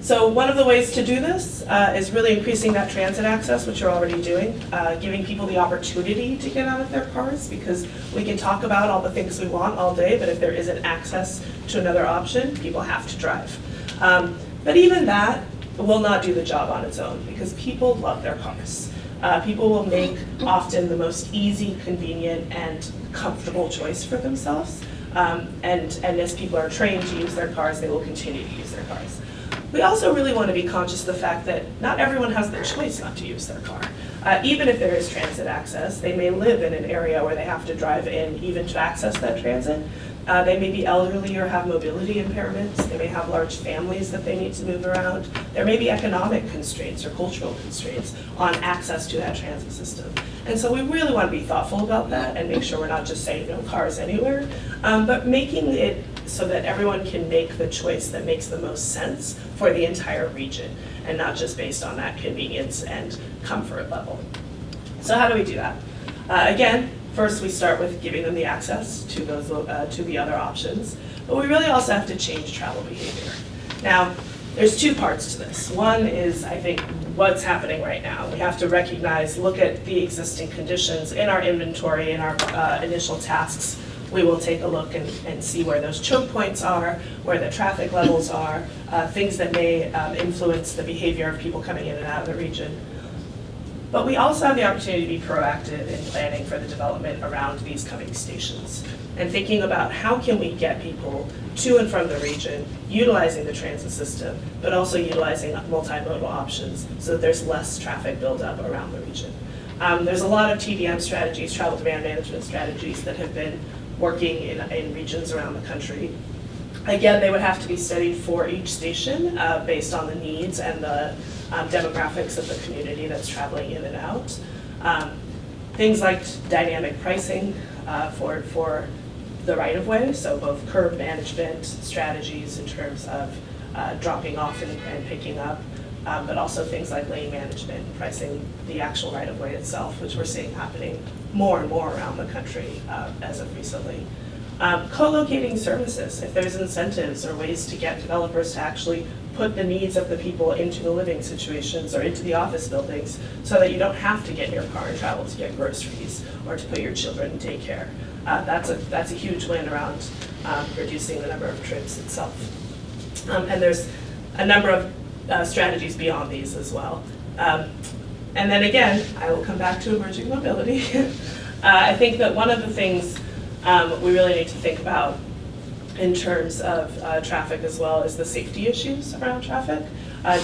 So one of the ways to do this is really increasing that transit access, which you're already doing, giving people the opportunity to get out of their cars, because we can talk about all the things we want all day, but if there isn't access to another option, people have to drive. But even that will not do the job on its own, because people love their cars. People will make often the most easy, convenient, and comfortable choice for themselves. And as people are trained to use their cars, they will continue to use their cars. We also really want to be conscious of the fact that not everyone has the choice not to use their car. Even if there is transit access, they may live in an area where they have to drive in even to access that transit. They may be elderly or have mobility impairments. They may have large families that they need to move around. There may be economic constraints or cultural constraints on access to that transit system. And so we really want to be thoughtful about that and make sure we're not just saying no cars anywhere, but making it so that everyone can make the choice that makes the most sense for the entire region, and not just based on that convenience and comfort level. So how do we do that? Again, first we start with giving them the access to those to the other options, but we really also have to change travel behavior. Now, there's two parts to this. One is, I think, what's happening right now. We have to recognize, look at the existing conditions in our inventory, in our initial tasks. We will take a look and see where those choke points are, where the traffic levels are, things that may influence the behavior of people coming in and out of the region. But we also have the opportunity to be proactive in planning for the development around these coming stations and thinking about how can we get people to and from the region utilizing the transit system, but also utilizing multimodal options so that there's less traffic buildup around the region. There's a lot of TDM strategies, travel demand management strategies, that have been working in regions around the country. Again, they would have to be studied for each station based on the needs and the demographics of the community that's traveling in and out. Things like dynamic pricing for the right-of-way, so both curb management strategies in terms of dropping off and picking up, but also things like lane management, pricing the actual right-of-way itself, which we're seeing happening more and more around the country as of recently. Co-locating services, if there's incentives or ways to get developers to actually put the needs of the people into the living situations or into the office buildings so that you don't have to get in your car and travel to get groceries or to put your children in daycare. That's a huge win around reducing the number of trips itself. And there's a number of strategies beyond these as well. And then again, I will come back to emerging mobility. I think that one of the things we really need to think about in terms of traffic as well is the safety issues around traffic.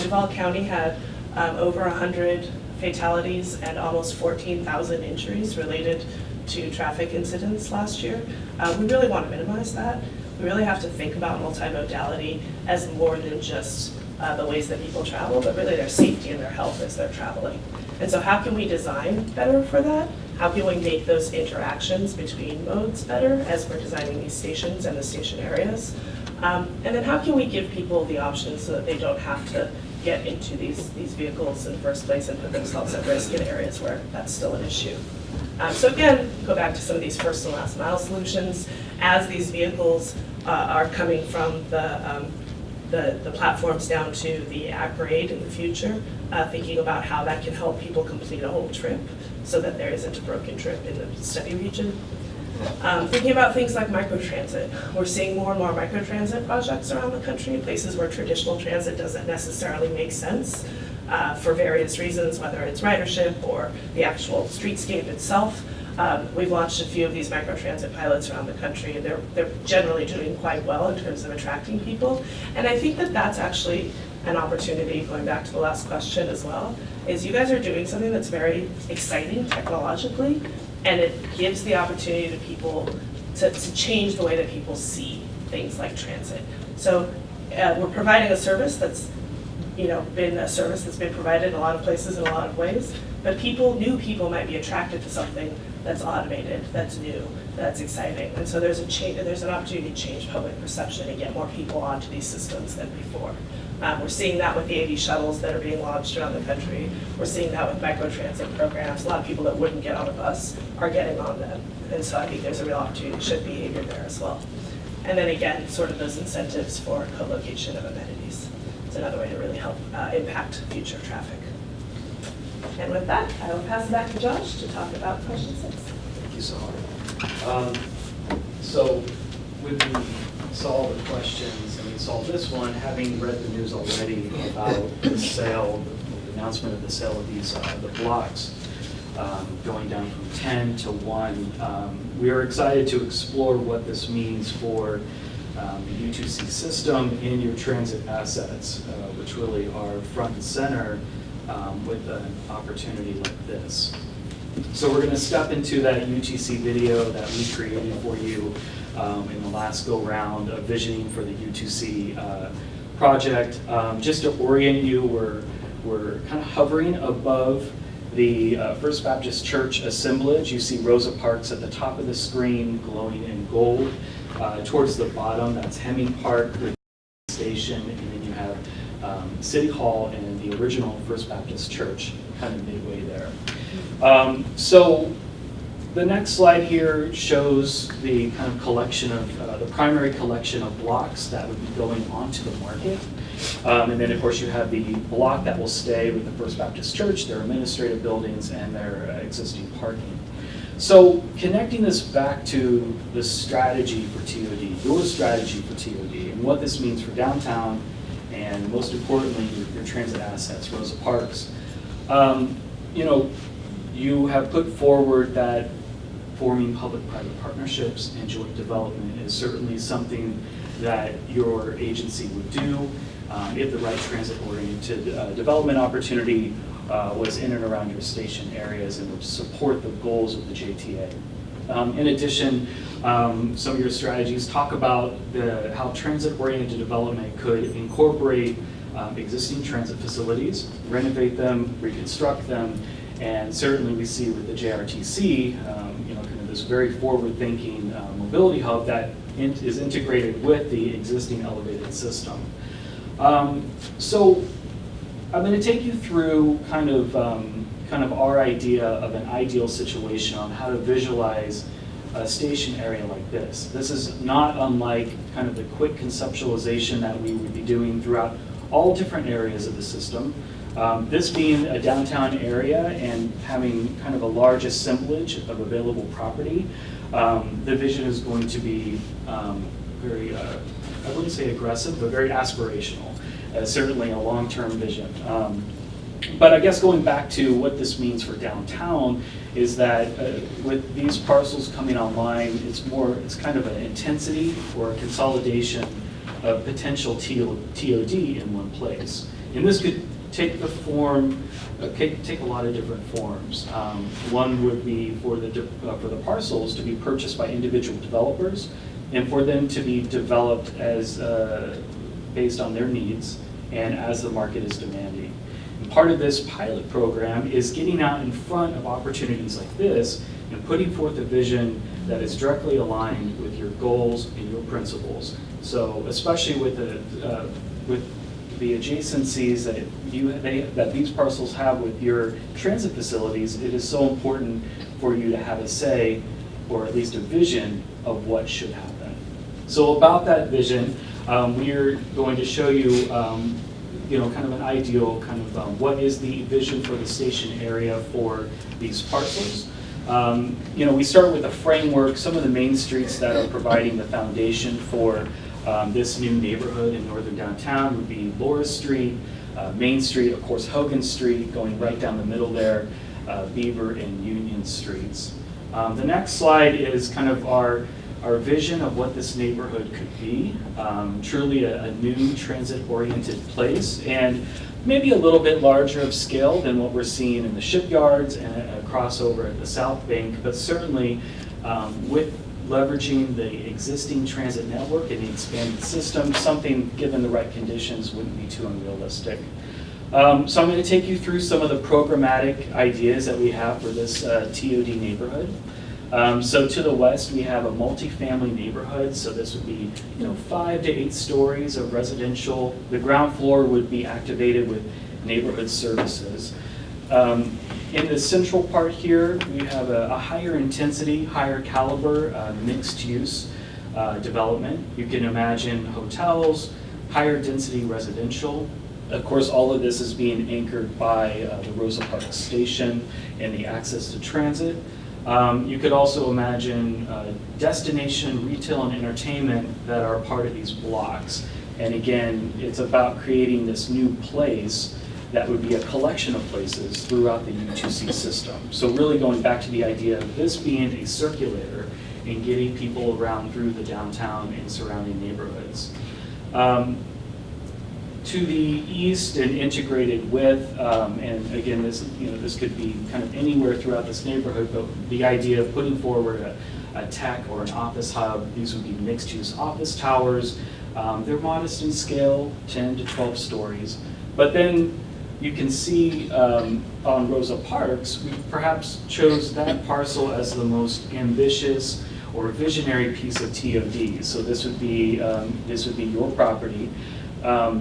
Duval County had over 100 fatalities and almost 14,000 injuries related to traffic incidents last year. We really want to minimize that. We really have to think about multimodality as more than just the ways that people travel, but really their safety and their health as they're traveling. And so how can we design better for that? How can we make those interactions between modes better as we're designing these stations and the station areas? And then how can we give people the options so that they don't have to get into these vehicles in the first place and put themselves at risk in areas where that's still an issue? So again, go back to some of these first and last mile solutions. As these vehicles are coming from the platforms down to the at-grade in the future, thinking about how that can help people complete a whole trip so that there isn't a broken trip in the study region. Thinking about things like microtransit. We're seeing more and more microtransit projects around the country, places where traditional transit doesn't necessarily make sense for various reasons, whether it's ridership or the actual streetscape itself. We've launched a few of these microtransit pilots around the country, and they're generally doing quite well in terms of attracting people. And I think that that's actually an opportunity, going back to the last question as well, is you guys are doing something that's very exciting technologically, and it gives the opportunity to people to change the way that people see things like transit. So we're providing a service that's been a service that's been provided in a lot of places in a lot of ways, but new people might be attracted to something that's automated, that's new, that's exciting. And so there's an opportunity to change public perception and get more people onto these systems than before. We're seeing that with the 80 shuttles that are being launched around the country. We're seeing that with microtransit programs. A lot of people that wouldn't get on a bus are getting on them. And so I think there's a real opportunity to shift behavior there as well. And then again, sort of those incentives for co-location of amenities. It's another way to really help impact future traffic. And with that, I will pass it back to Josh to talk about question 6. Thank you so much. So we saw the questions, and we saw this one, having read the news already about the sale, the announcement of the sale of these the blocks going down from 10 to 1. We are excited to explore what this means for the U2C system and your transit assets, which really are front and center with an opportunity like this. So we're going to step into that UTC video that we created for you in the last go-round of visioning for the U2C project. Just to orient you, we're kind of hovering above the First Baptist Church assemblage. You see Rosa Parks at the top of the screen glowing in gold. Towards the bottom, that's Hemming Park Station, and then you have City Hall and the original First Baptist Church kind of midway there. So the next slide here shows the kind of collection of, the primary collection of blocks that would be going onto the market. And then of course you have the block that will stay with the First Baptist Church, their administrative buildings, and their existing parking. So connecting this back to the strategy for TOD, your strategy for TOD, and what this means for downtown, and most importantly, your transit assets, Rosa Parks. You know, you have put forward that forming public-private partnerships and joint development is certainly something that your agency would do if the right transit-oriented development opportunity was in and around your station areas and would support the goals of the JTA. In addition, some of your strategies talk about how transit-oriented development could incorporate existing transit facilities, renovate them, reconstruct them, and certainly we see with the JRTC, you know, kind of this very forward-thinking mobility hub that is integrated with the existing elevated system. So I'm going to take you through kind of our idea of an ideal situation on how to visualize a station area like this. This is not unlike kind of the quick conceptualization that we would be doing throughout all different areas of the system. This being a downtown area and having kind of a large assemblage of available property, the vision is going to be very, I wouldn't say aggressive, but very aspirational. Certainly a long-term vision. But I guess going back to what this means for downtown is that with these parcels coming online, it's kind of an intensity or a consolidation of potential TOD in one place. And this could take the form, take a lot of different forms. One would be for the parcels to be purchased by individual developers and for them to be developed as based on their needs and as the market is demanding. And part of this pilot program is getting out in front of opportunities like this and putting forth a vision that is directly aligned with your goals and your principles. So especially with the adjacencies that these parcels have with your transit facilities, it is so important for you to have a say or at least a vision of what should happen. So about that vision, we're going to show you, you know, kind of an ideal kind of what is the vision for the station area for these parcels. You know, we start with a framework, some of the main streets that are providing the foundation for this new neighborhood in northern downtown would be Laura Street, Main Street, of course Hogan Street, going right down the middle there, Beaver and Union Streets. The next slide is kind of our vision of what this neighborhood could be. Truly a new transit-oriented place, and maybe a little bit larger of scale than what we're seeing in the shipyards and a crossover at the South Bank, but certainly with leveraging the existing transit network and the expanded system, something given the right conditions wouldn't be too unrealistic. So I'm going to take you through some of the programmatic ideas that we have for this TOD neighborhood. So to the west, we have a multifamily neighborhood. So this would be, 5 to 8 stories of residential. The ground floor would be activated with neighborhood services. In the central part here, we have a higher intensity, higher caliber, mixed use development. You can imagine hotels, higher density residential. Of course, all of this is being anchored by the Rosa Parks Station and the access to transit. You could also imagine destination retail and entertainment that are part of these blocks. And again, it's about creating this new place that would be a collection of places throughout the U2C system. So really going back to the idea of this being a circulator and getting people around through the downtown and surrounding neighborhoods. To the east and integrated with, and again, this could be kind of anywhere throughout this neighborhood, but the idea of putting forward a tech or an office hub, these would be mixed-use office towers. They're modest in scale, 10 to 12 stories. But then you can see on Rosa Parks, we perhaps chose that parcel as the most ambitious or visionary piece of TOD. So this would be your property.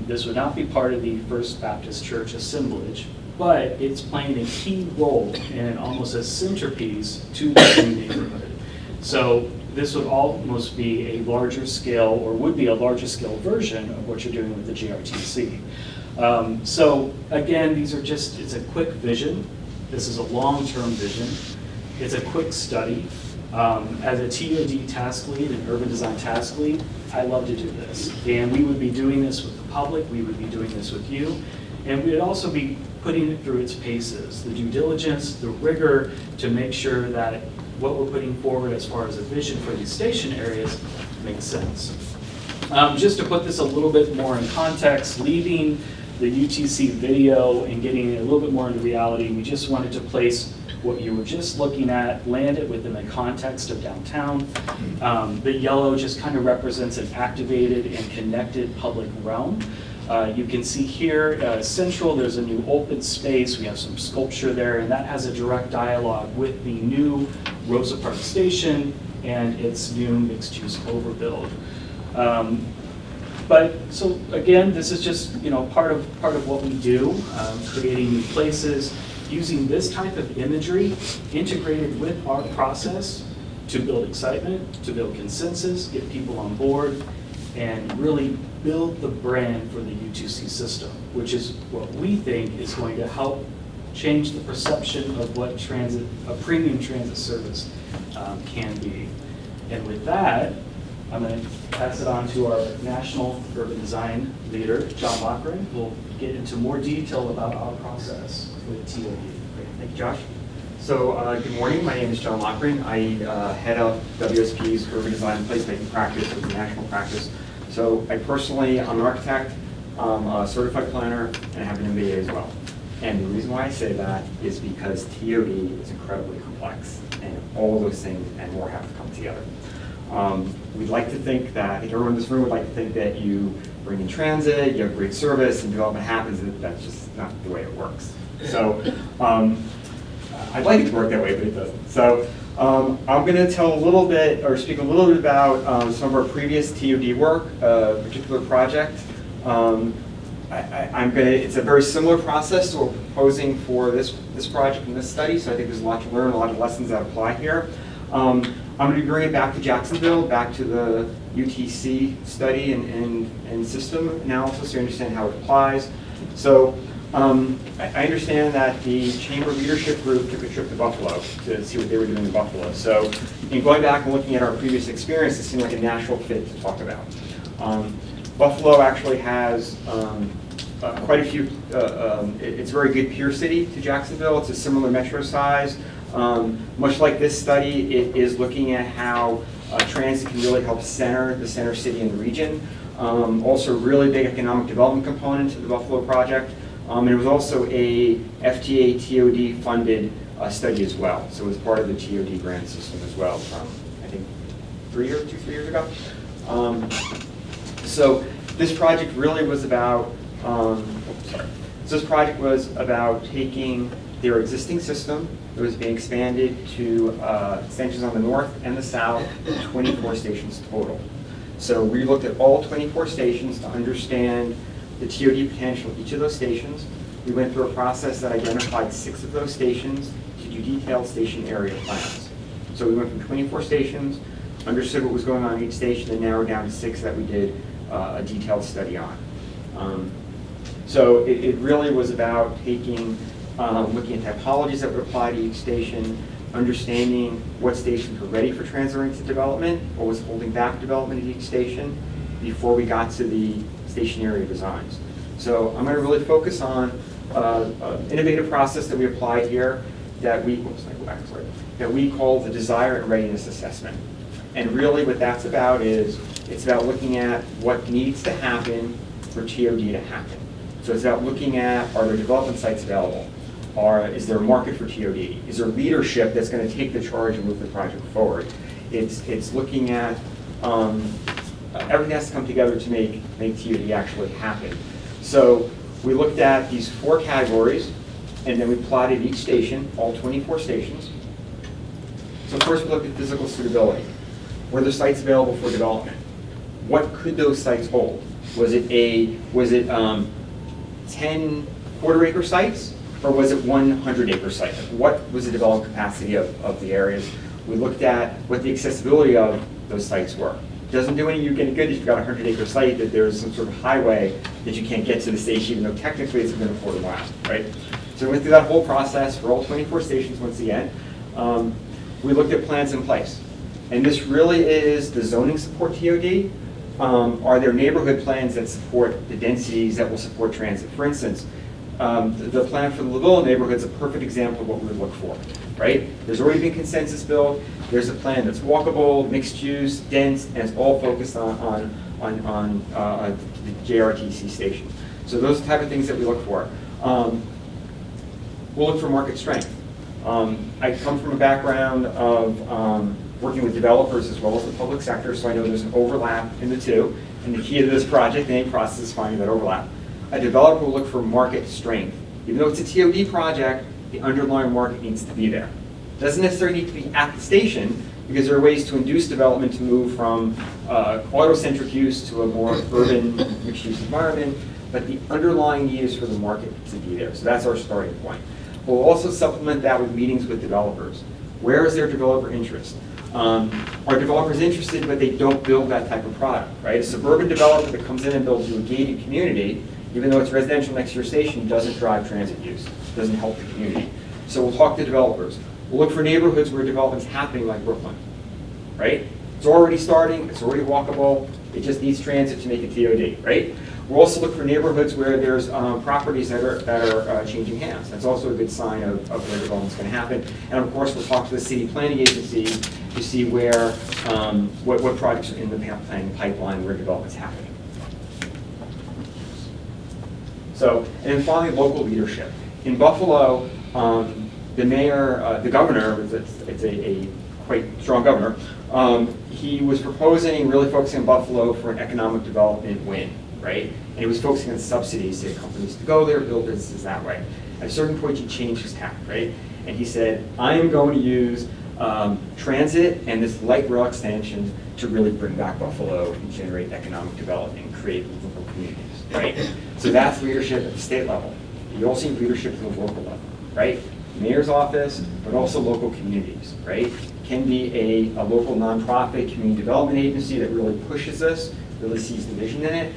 This would not be part of the First Baptist Church assemblage, but it's playing a key role and almost a centerpiece to the new neighborhood. So this would almost be a larger scale, or would be a larger scale version of what you're doing with the JRTC. So again, it's a quick vision. This is a long-term vision. It's a quick study. As a TOD task lead and urban design task lead, I love to do this. And we would be doing this with the public, we would be doing this with you, and we would also be putting it through its paces, the due diligence, the rigor to make sure that what we're putting forward as far as a vision for these station areas makes sense. Just to put this a little bit more in context, leaving the UTC video and getting a little bit more into reality, we just wanted to place what you were just looking at, land it within the context of downtown. The yellow just kind of represents an activated and connected public realm. You can see here, central, there's a new open space. We have some sculpture there, and that has a direct dialogue with the new Rosa Parks Station and its new mixed-use overbuild. But so again, this is just part of what we do, creating new places, using this type of imagery integrated with our process to build excitement, to build consensus, get people on board, and really build the brand for the U2C system, which is what we think is going to help change the perception of what a premium transit service can be. And with that, I'm going to pass it on to our national urban design leader, John Lochran, who will get into more detail about our process with TOD. Great. Thank you, Josh. So good morning. My name is John Lochran. I head up WSP's urban design and placemaking practice with the national practice. So I'm an architect, I'm a certified planner, and I have an MBA as well. And the reason why I say that is because TOD is incredibly complex, and all those things and more have to come together. We'd like to think that, I think everyone in this room would like to think that you bring in transit, you have great service, and development happens, and that's just not the way it works. So I'd like it to work that way, but it doesn't. So I'm going to tell a little bit, or speak a little bit about some of our previous TOD work, a particular project. It's a very similar process to what we're proposing for this project and this study, so I think there's a lot to learn, a lot of lessons that apply here. I'm going to be bringing it back to Jacksonville, back to the UTC study and system analysis to understand how it applies. So I understand that the Chamber Leadership Group took a trip to Buffalo to see what they were doing in Buffalo. So in going back and looking at our previous experience, it seemed like a natural fit to talk about. Buffalo actually has quite a few, it's a very good peer city to Jacksonville. It's a similar metro size. Much like this study, it is looking at how transit can really help center the center city and the region. Also a really big economic development component to the Buffalo project. And it was also a FTA TOD funded study as well. So it was part of the TOD grant system as well from, I think, 3 years ago. So this project really was about, this project was about taking their existing system. It was being expanded to extensions on the north and the south, 24 stations total. So we looked at all 24 stations to understand the TOD potential of each of those stations. We went through a process that identified 6 of those stations to do detailed station area plans. So we went from 24 stations, understood what was going on in each station, and narrowed down to 6 that we did a detailed study on. So it really was about taking, looking at typologies that would apply to each station, understanding what stations were ready for transit-oriented development, what was holding back development at each station before we got to the station area designs. So I'm going to really focus on an innovative process that we applied here that we, that we call the desire and readiness assessment. And really what that's about is, it's about looking at what needs to happen for TOD to happen. So it's about looking at, are there development sites available? Is there a market for TOD? Is there leadership that's going to take the charge and move the project forward? It's looking at, everything has to come together to make TOD actually happen. So we looked at these 4 categories, and then we plotted each station, all 24 stations. So first we looked at physical suitability. Were there sites available for development? What could those sites hold? Was it 10 quarter-acre sites, or was it 100-acre site? What was the development capacity of the areas? We looked at what the accessibility of those sites were. It doesn't do any good if you've got a 100-acre site that there's some sort of highway that you can't get to the station, even though technically it's been a quarter mile, right? So we went through that whole process for all 24 stations once again. We looked at plans in place. And this really is the zoning support TOD. Are there neighborhood plans that support the densities that will support transit? For instance, the plan for the LaVille neighborhood is a perfect example of what we would look for, right? There's already been consensus built. There's a plan that's walkable, mixed use, dense, and it's all focused on the JRTC station. So those are the type of things that we look for. We'll look for market strength. I come from a background of working with developers as well as the public sector, so I know there's an overlap in the two. And the key to this project, any process, is finding that overlap. A developer will look for market strength. Even though it's a TOD project, the underlying market needs to be there. It doesn't necessarily need to be at the station, because there are ways to induce development to move from auto-centric use to a more urban, mixed-use environment, but the underlying need is for the market to be there. So that's our starting point. We'll also supplement that with meetings with developers. Where is their developer interest? Are developers interested, but they don't build that type of product, right? A suburban developer that comes in and builds you a gated community, even though it's residential next to your station, doesn't drive transit use, doesn't help the community. So we'll talk to developers. We'll look for neighborhoods where development's happening, like Brooklyn, right? It's already starting, it's already walkable, it just needs transit to make it TOD, right? We'll also look for neighborhoods where there's properties that are changing hands. That's also a good sign of where development's going to happen. And of course, we'll talk to the city planning agencies to see where, what projects are in the planning pipeline, where development's happening. So, and then finally, local leadership. In Buffalo, the mayor, the governor, it's a quite strong governor, he was proposing, really focusing on Buffalo for an economic development win, right? And he was focusing on subsidies to get companies to go there, build businesses that way. At a certain point, he changed his tack, right? And he said, I am going to use transit and this light rail extension to really bring back Buffalo and generate economic development and create local communities, right? So that's leadership at the state level. You also need leadership at the local level, right? Mayor's office, but also local communities, right? It can be a local nonprofit community development agency that really pushes this, really sees the vision in it.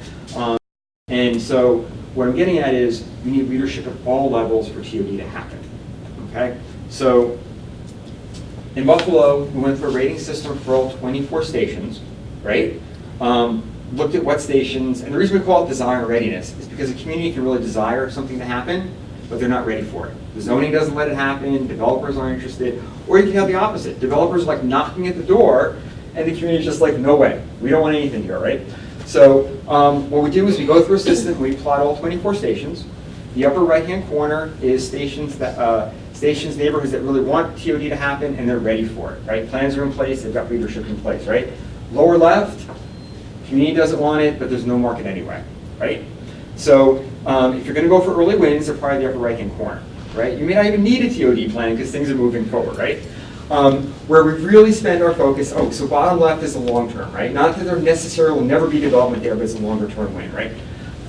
And so what I'm getting at is we need leadership at all levels for TOD to happen, okay? So in Buffalo, we went through a rating system for all 24 stations, right? Looked at what stations, and the reason we call it desire and readiness is because a community can really desire something to happen, but they're not ready for it. The zoning doesn't let it happen, developers aren't interested, or you can have the opposite. Developers are like knocking at the door, and the community's just like, no way, we don't want anything here, right? So what we do is we go through a system, we plot all 24 stations. The upper right-hand corner is stations, neighborhoods that really want TOD to happen, and they're ready for it, right? Plans are in place, they've got leadership in place, right? Lower left, community doesn't want it, but there's no market anyway, right? So if you're going to go for early wins, they're probably the upper right-hand corner. right? You may not even need a TOD plan because things are moving forward, right? Where we really spend our focus, so bottom left is the long term, right? Not that there necessarily will never be development there, but it's a longer term win, right?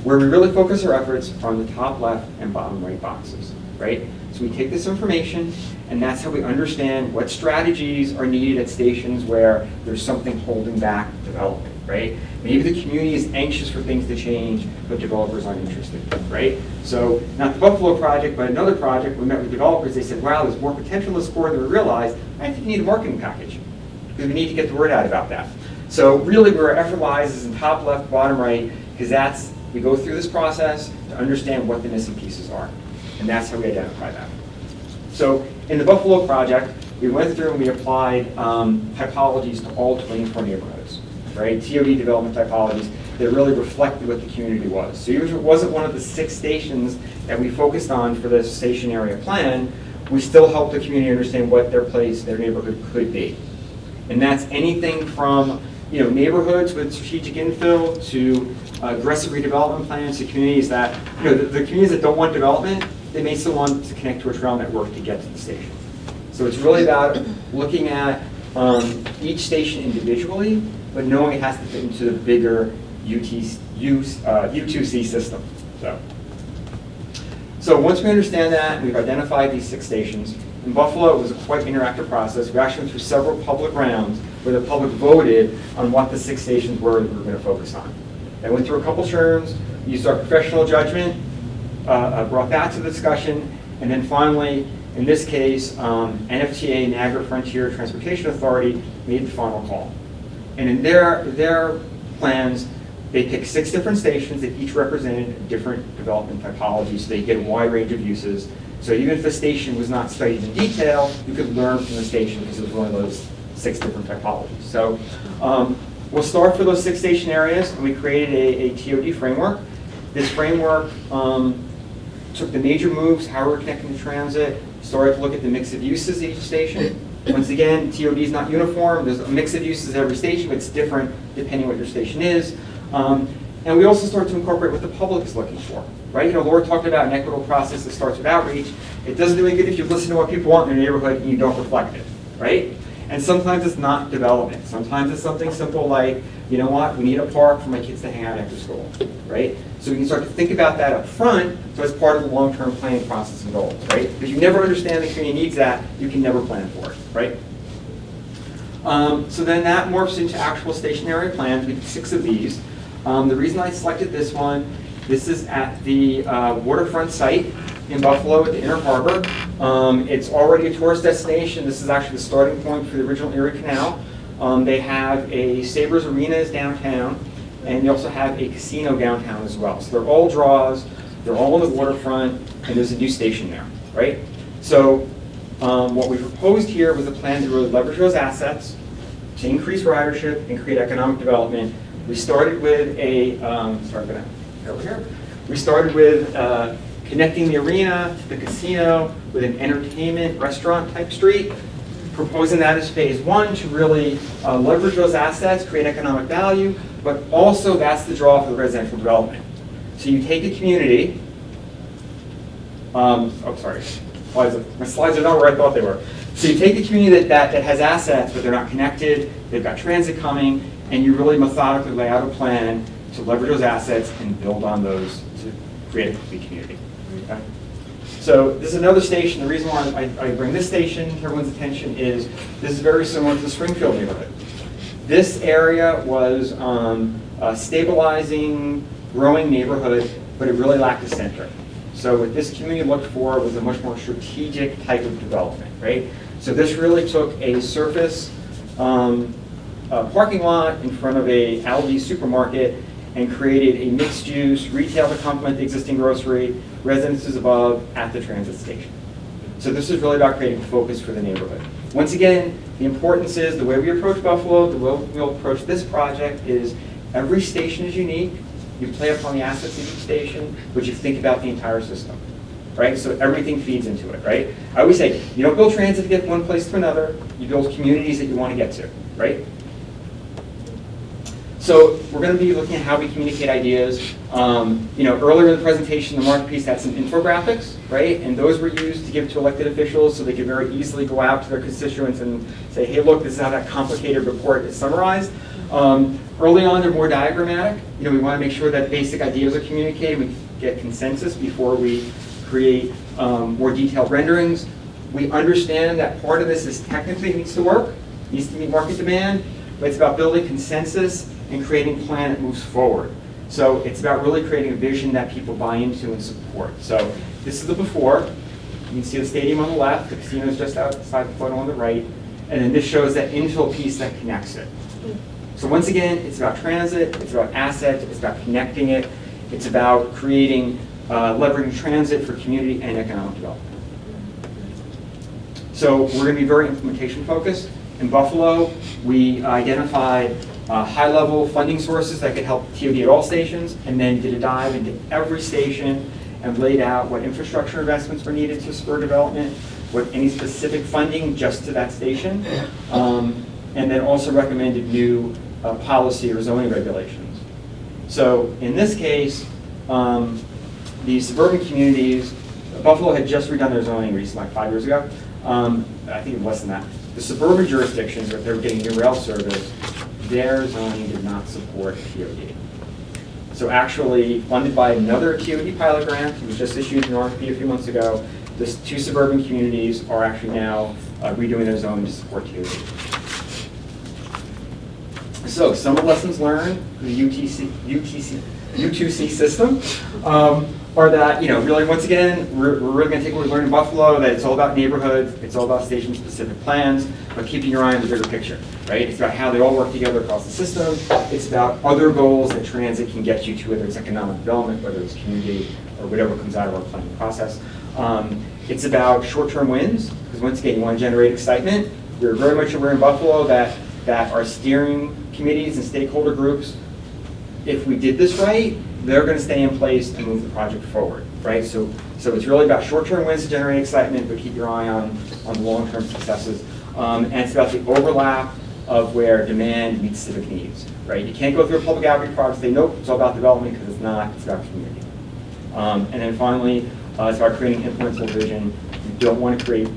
Where we really focus our efforts are on the top left and bottom right boxes, right? So we take this information, and that's how we understand what strategies are needed at stations where there's something holding back development, right? Maybe the community is anxious for things to change, but developers aren't interested, right? So not the Buffalo project, but another project, we met with developers, they said, wow, there's more potential in this core than we realized. I think you need a marketing package, because we need to get the word out about that. So really where our effort lies is in top left, bottom right, because we go through this process to understand what the missing pieces are. And that's how we identify that. So in the Buffalo project, we went through and we applied typologies to all 24 neighborhoods, right? TOD development typologies that really reflected what the community was. So even if it wasn't one of the 6 stations that we focused on for the station area plan, we still helped the community understand what their place, their neighborhood could be. And that's anything from neighborhoods with strategic infill to aggressive redevelopment plans to communities that, the communities that don't want development, they may still want to connect to a trail network to get to the station. So it's really about looking at each station individually, but knowing it has to fit into the bigger U2C system. So once we understand that, we've identified these 6 stations. In Buffalo, it was a quite interactive process. We actually went through several public rounds where the public voted on what the 6 stations were that we were going to focus on. I went through a couple terms, used our professional judgment, brought that to the discussion, and then finally, in this case, NFTA, Niagara Frontier Transportation Authority, made the final call. And in their plans, they picked 6 different stations that each represented different development typologies, so they get a wide range of uses. So even if a station was not studied in detail, you could learn from the station because it was one of those 6 different typologies. So we'll start for those 6 station areas, and we created a TOD framework. This framework took the major moves, how we're connecting to transit, started to look at the mix of uses at each station. Once again, TOD is not uniform. There's a mix of uses at every station, but it's different depending what your station is. And we also start to incorporate what the public is looking for, right? Laura talked about an equitable process that starts with outreach. It doesn't do any good if you listen to what people want in their neighborhood and you don't reflect it, right? And sometimes it's not development. Sometimes it's something simple like, you know what, we need a park for my kids to hang out after school, right? So we can start to think about that up front, so it's part of the long-term planning process and goals, right? If you never understand the community needs that, you can never plan for it, right? So then that morphs into actual station area plans. We did 6 of these. The reason I selected this one, this is at the waterfront site in Buffalo at the Inner Harbor. It's already a tourist destination. This is actually the starting point for the original Erie Canal. They have a Sabres Arena downtown, and they also have a casino downtown as well. So they're all draws, they're all on the waterfront, and there's a new station there, right? So what we proposed here was a plan to really leverage those assets to increase ridership and create economic development. We started with We started with connecting the arena to the casino with an entertainment restaurant type street, proposing that as phase 1 to really leverage those assets, create economic value, but also that's the draw for the residential development. So you take a community, my slides are not where I thought they were. So you take a community that has assets, but they're not connected, they've got transit coming, and you really methodically lay out a plan to leverage those assets and build on those to create a complete community. Okay? So this is another station. The reason why I bring this station to everyone's attention is this is very similar to the Springfield neighborhood. This area was a stabilizing, growing neighborhood, but it really lacked a center. So what this community looked for was a much more strategic type of development, right? So this really took a surface parking lot in front of a Aldi supermarket and created a mixed-use retail to complement the existing grocery, residences above at the transit station. So this is really about creating focus for the neighborhood. Once again, the importance is the way we approach Buffalo, the way we'll approach this project is every station is unique. You play upon the assets of each station, but you think about the entire system, right? So everything feeds into it, right? I always say, you don't build transit to get from one place to another. You build communities that you want to get to, right? So we're going to be looking at how we communicate ideas. Earlier in the presentation, the market piece had some infographics, right? And those were used to give to elected officials so they could very easily go out to their constituents and say, hey, look, this is how that complicated report is summarized. Early on, they're more diagrammatic. We want to make sure that basic ideas are communicated. We get consensus before we create more detailed renderings. We understand that part of this is technically needs to work, needs to meet market demand, but it's about building consensus and creating a plan that moves forward. So it's about really creating a vision that people buy into and support. So this is the before. You can see the stadium on the left, the casino is just outside the photo on the right, and then this shows that infill piece that connects it. So once again, it's about transit, it's about assets, it's about connecting it, it's about creating, leveraging transit for community and economic development. So we're going to be very implementation focused. In Buffalo, we identified high-level funding sources that could help TOD at all stations, and then did a dive into every station and laid out what infrastructure investments were needed to spur development, what any specific funding just to that station, and then also recommended new policy or zoning regulations. So in this case, these suburban communities, Buffalo had just redone their zoning recently, like 5 years ago. I think it was less than that. The suburban jurisdictions, where they're getting new rail service, their zoning did not support TOD. So actually, funded by another TOD pilot grant, it was just issued in RFP a few months ago, these 2 suburban communities are actually now redoing their zoning to support TOD. So some of the lessons learned from the U2C system are that, really, once again, we're really going to take what we learned in Buffalo, that it's all about neighborhoods, it's all about station-specific plans, but keeping your eye on the bigger picture, right? It's about how they all work together across the system. It's about other goals that transit can get you to, whether it's economic development, whether it's community, or whatever comes out of our planning process. It's about short-term wins, because once again, you want to generate excitement. We're very much aware in Buffalo that our steering committees and stakeholder groups, if we did this right, they're going to stay in place and move the project forward, right? So it's really about short-term wins to generate excitement, but keep your eye on the long-term successes. And it's about the overlap of where demand meets civic needs, right? You can't go through a public outreach project and say, nope, it's all about development, because it's not, it's about community. And then finally, it's about creating implementable vision. You don't want to create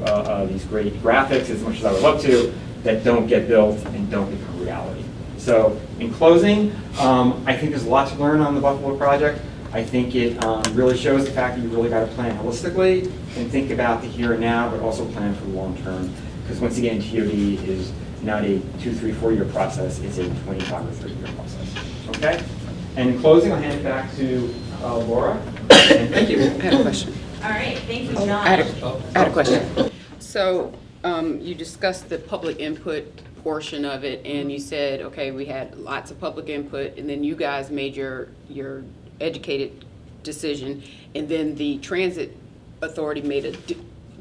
these great graphics, as much as I would love to, that don't get built and don't become reality. So in closing, I think there's a lot to learn on the Buffalo project. I think it really shows the fact that you really got to plan holistically and think about the here and now, but also plan for the long term. Because once again, TOD is not a 2, 3, 4 year process, it's a 25 or 30 year process. Okay? And in closing, I'll hand it back to Laura. And thank you. I had a question. All right, thank you, John. I had a question. So you discussed the public input portion of it, and you said, okay, we had lots of public input, and then you guys made your educated decision, and then the transit authority made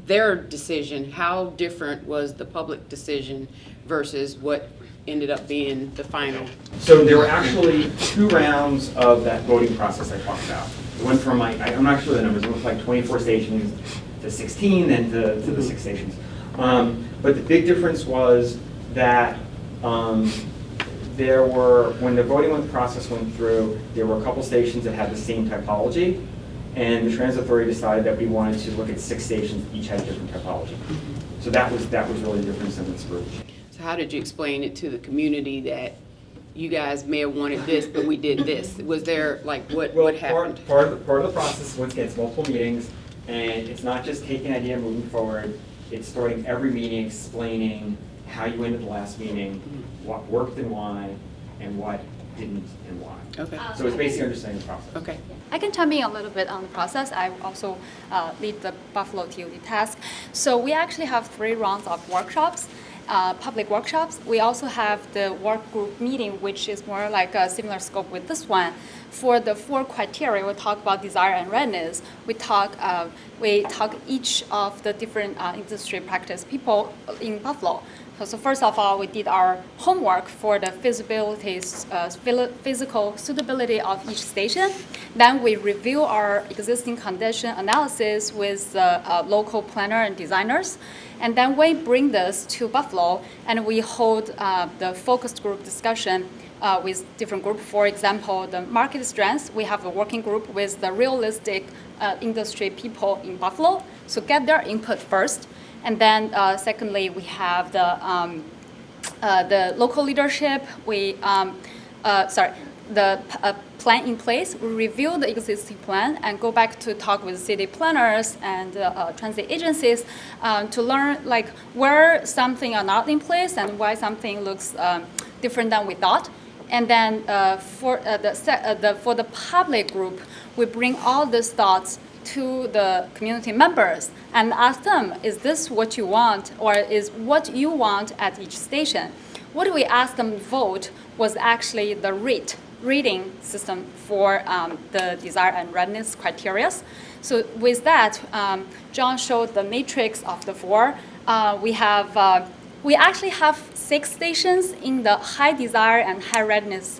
their decision. How different was the public decision versus what ended up being the final? So there were actually 2 rounds of that voting process I talked about. It went from, I'm not sure the numbers, it went from like 24 stations to 16, then to the 6 stations. But the big difference was that there were, when the voting process went through, there were a couple stations that had the same typology, and the transit authority decided that we wanted to look at 6 stations, each had different typology. So that was really the difference in this group. So how did you explain it to the community that you guys may have wanted this, but we did this? Was there, like, what happened? Part of the process, once again, it's multiple meetings, and it's not just taking an idea and moving forward. It's starting every meeting explaining how you ended the last meeting, what worked and why, and what didn't and why. Okay. So it's basically understanding the process. Okay. I can chime in a little bit on the process. I also lead the Buffalo TOD task. So we actually have 3 rounds of workshops, public workshops. We also have the work group meeting, which is more like a similar scope with this one. For the 4 criteria, we talk about desire and readiness. We talk each of the different industry practice people in Buffalo. So first of all, we did our homework for the physical suitability of each station. Then we review our existing condition analysis with local planner and designers. And then we bring this to Buffalo, and we hold the focus group discussion with different groups. For example, the market strengths, we have a working group with the realistic industry people in Buffalo. So get their input first. And then secondly, we have the local leadership. The plan in place. We review the existing plan and go back to talk with city planners and transit agencies to learn like where something are not in place and why something looks different than we thought. And then for the public group, we bring all these thoughts to the community members and ask them, is this what you want, or is what you want at each station? What we asked them to vote was actually the reading system for the desire and readiness criteria. So with that, John showed the matrix of the four. We actually have 6 stations in the high desire and high readiness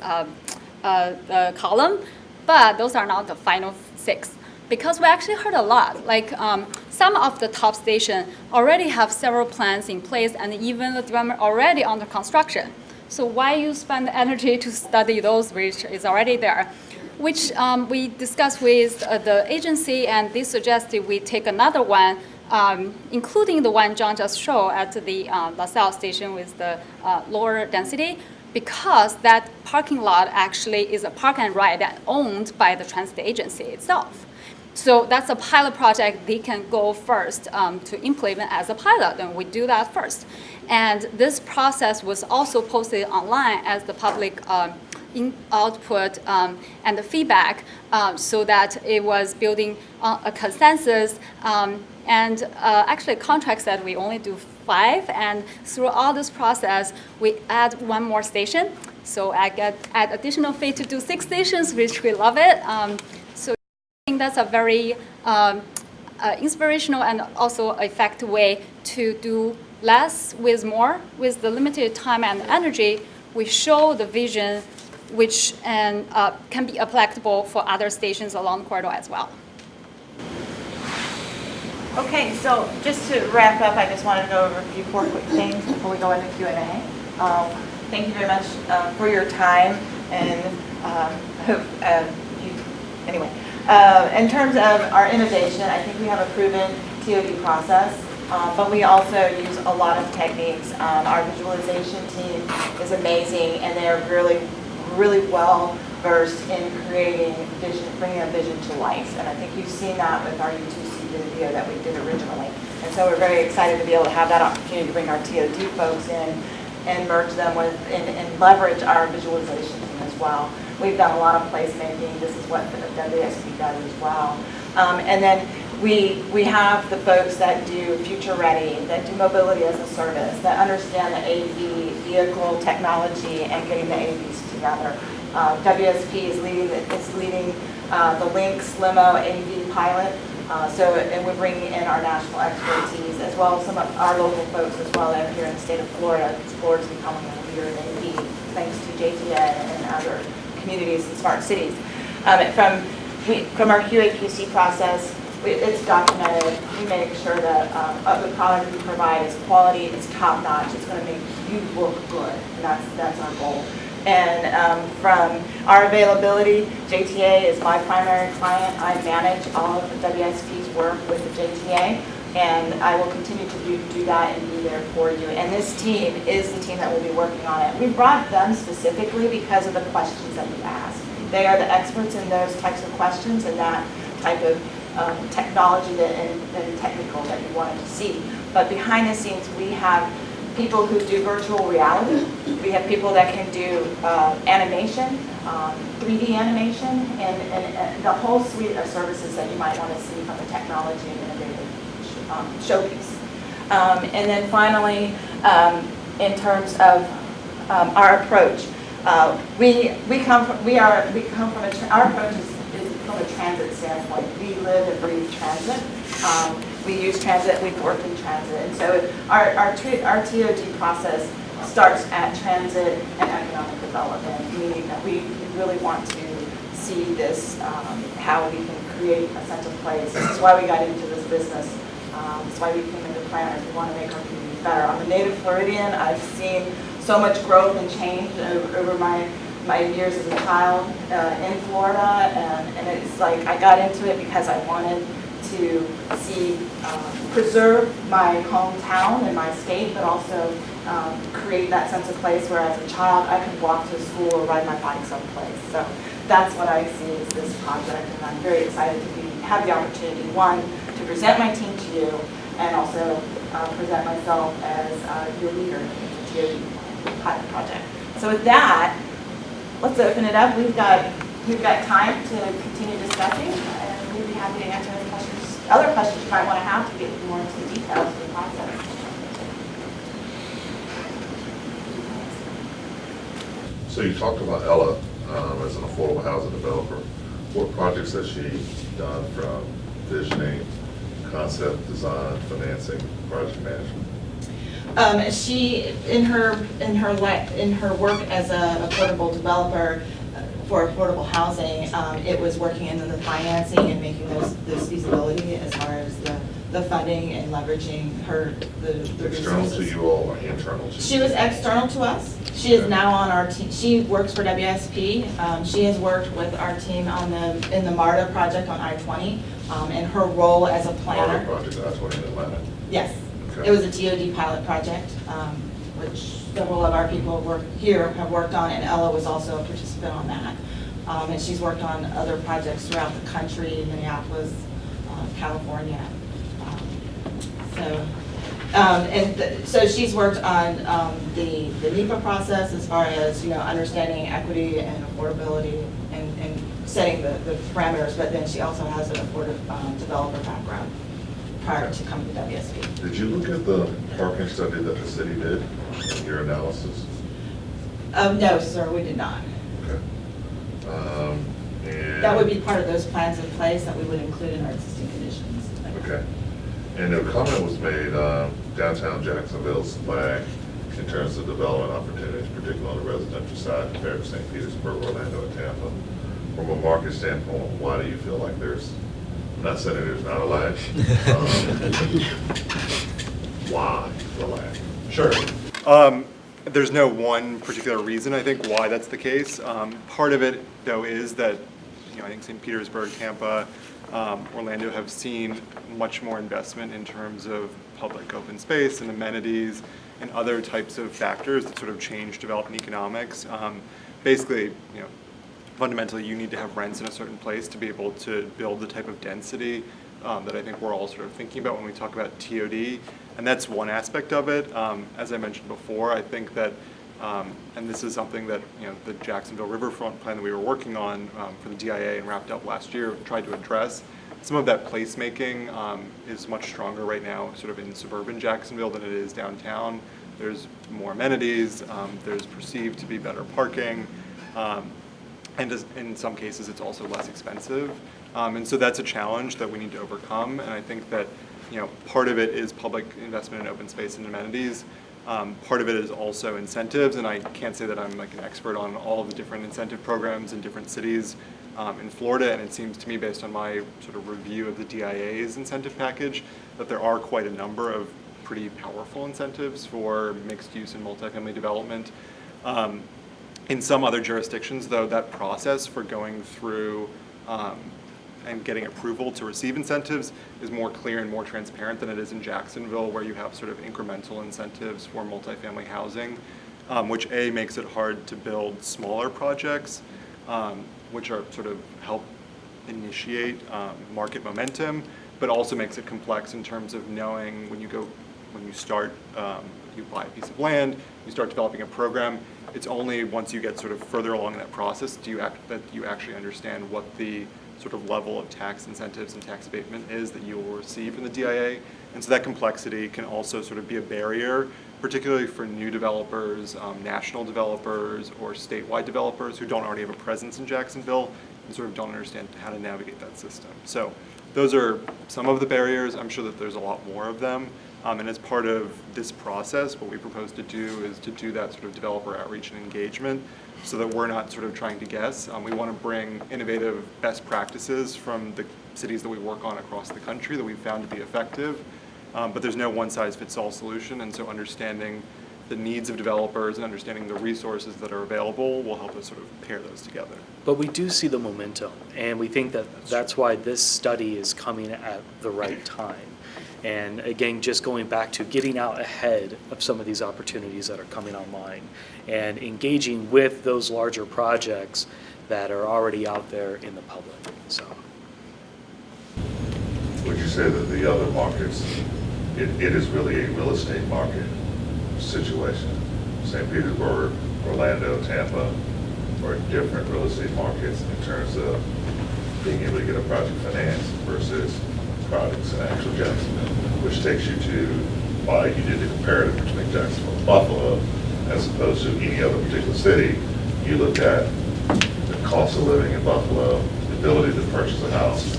column, but those are not the final 6. Because we actually heard a lot, like some of the top stations already have several plans in place and even the development already under construction. So why you spend energy to study those which is already there? Which we discussed with the agency, and they suggested we take another one, including the one John just showed at the LaSalle station with the lower density, because that parking lot actually is a park and ride that owned by the transit agency itself. So that's a pilot project. They can go first to implement as a pilot, and we do that first. And this process was also posted online as the public output and the feedback, so that it was building a consensus. And actually, contract said we only do 5, and through all this process, we add 1 more station. So I add additional fee to do 6 stations, which we love it. I think that's a very inspirational and also effective way to do less with more. With the limited time and energy, we show the vision which can be applicable for other stations along the corridor as well. Okay, so just to wrap up, I just wanted to go over a few quick things before we go into Q&A. Thank you very much for your time, and anyway. In terms of our innovation, I think we have a proven TOD process, but we also use a lot of techniques. Our visualization team is amazing, and they're really well versed in creating vision, bringing a vision to life. And I think you've seen that with our U2C video that we did originally. And so we're very excited to be able to have that opportunity to bring our TOD folks in and merge them with and leverage our visualization team as well. We've done a lot of placemaking. This is what the WSP does as well. And then we have the folks that do future ready, that do mobility as a service, that understand the AV vehicle technology and getting the AVs together. WSP is leading the Lynx Limo AV pilot. And we're bringing in our national expertise as well as some of our local folks as well here in the state of Florida, because Florida's becoming a leader in AV thanks to JTA and other communities and smart cities. From our QA/QC process, it's documented. We make sure that the product we provide is quality, it's top notch, it's going to make you look good, and that's our goal. And from our availability, JTA is my primary client. I manage all of the WSP's work with the JTA, and I will continue to do that and be there for you. And this team is the team that will be working on it. We brought them specifically because of the questions that you asked. They are the experts in those types of questions and that type of technology and technical that you wanted to see. But behind the scenes, we have people who do virtual reality. We have people that can do animation, 3D animation, and the whole suite of services that you might want to see from the technology and innovative showpiece. And then finally, in terms of our approach, our approach is from a transit standpoint. We live and breathe transit. We use transit, we've worked in transit. And so our TOD process starts at transit and economic development, meaning that we really want to see this, how we can create a sense of place. This is why we got into this business. This is why we became into planners. We want to make our communities better. I'm a native Floridian. I've seen so much growth and change over my my years as a child in Florida, and it's like I got into it because I wanted to see, preserve my hometown and my state, but also create that sense of place where as a child I could walk to school or ride my bike someplace. So that's what I see as this project, and I'm very excited to have the opportunity, one, to present my team to you, and also present myself as your leader in the TOD pilot project. So with that, let's open it up. We've got time to continue discussing, and we'd be happy to answer any questions, other questions you might want to have to get more into the details of the process. So you talked about Ella as an affordable housing developer. What projects has she done, from visioning, concept, design, financing, project management? She, in her work as a affordable developer for affordable housing, it was working in the financing and making those feasibility as far as the funding and leveraging the External resources. to you all or internal to you? She was external to us. She is now on our team. She works for WSP. She has worked with our team in the MARTA project on I-20, and her role as a planner. MARTA project, I-20 in Atlanta? Yes. Okay. It was a TOD pilot project, which several of our people here have worked on, and Ella was also a participant on that. And she's worked on other projects throughout the country, Minneapolis, California. So she's worked on the NEPA process as far as understanding equity and affordability and setting the parameters, but then she also has an affordable developer background prior to coming to WSP. Did you look at the parking study that the city did in your analysis? No, sir, we did not. Okay. And That would be part of those plans in place that we would include in our existing conditions. okay. And a comment was made, downtown Jacksonville's lag in terms of development opportunities, particularly on the residential side compared to St. Petersburg, Orlando, and Tampa. From a market standpoint, why do you feel like there's, I'm not saying there's not a lag, why the lag? Sure. There's no one particular reason, I think, why that's the case. Part of it, though, is that, I think St. Petersburg, Tampa, Orlando have seen much more investment in terms of public open space and amenities and other types of factors that sort of change development economics. Basically, fundamentally, you need to have rents in a certain place to be able to build the type of density that I think we're all sort of thinking about when we talk about TOD. And that's one aspect of it. As I mentioned before, I think that, and this is something that the Jacksonville Riverfront plan that we were working on for the DIA and wrapped up last year tried to address. Some of that placemaking is much stronger right now sort of in suburban Jacksonville than it is downtown. There's more amenities, there's perceived to be better parking, and in some cases it's also less expensive. And so that's a challenge that we need to overcome, and I think that part of it is public investment in open space and amenities. Part of it is also incentives, and I can't say that I'm like an expert on all of the different incentive programs in different cities in Florida, and it seems to me, based on my sort of review of the DIA's incentive package, that there are quite a number of pretty powerful incentives for mixed use and multifamily development. In some other jurisdictions, though, that process for going through and getting approval to receive incentives is more clear and more transparent than it is in Jacksonville, where you have sort of incremental incentives for multifamily housing, which makes it hard to build smaller projects, which are sort of help initiate market momentum, but also makes it complex in terms of knowing when you start, you buy a piece of land, you start developing a program, it's only once you get sort of further along in that process that you actually understand what the sort of level of tax incentives and tax abatement is that you will receive from the DIA. And so that complexity can also sort of be a barrier, particularly for new developers, national developers, or statewide developers who don't already have a presence in Jacksonville and sort of don't understand how to navigate that system. So those are some of the barriers. I'm sure that there's a lot more of them. And as part of this process, what we propose to do is to do that sort of developer outreach and engagement so that we're not sort of trying to guess. We want to bring innovative best practices from the cities that we work on across the country that we've found to be effective. But there's no one-size-fits-all solution, and so understanding the needs of developers and understanding the resources that are available will help us sort of pair those together. But we do see the momentum, and we think that that's why this study is coming at the right time. And again, just going back to getting out ahead of some of these opportunities that are coming online and engaging with those larger projects that are already out there in the public. So, Would you say that the other markets, it is really a real estate market situation? St. Petersburg, Orlando, Tampa are different real estate markets in terms of being able to get a project financed versus projects in actual Jacksonville, which takes you to why you did the comparative between Jacksonville and Buffalo as opposed to any other particular city. You looked at the cost of living in Buffalo, the ability to purchase a house,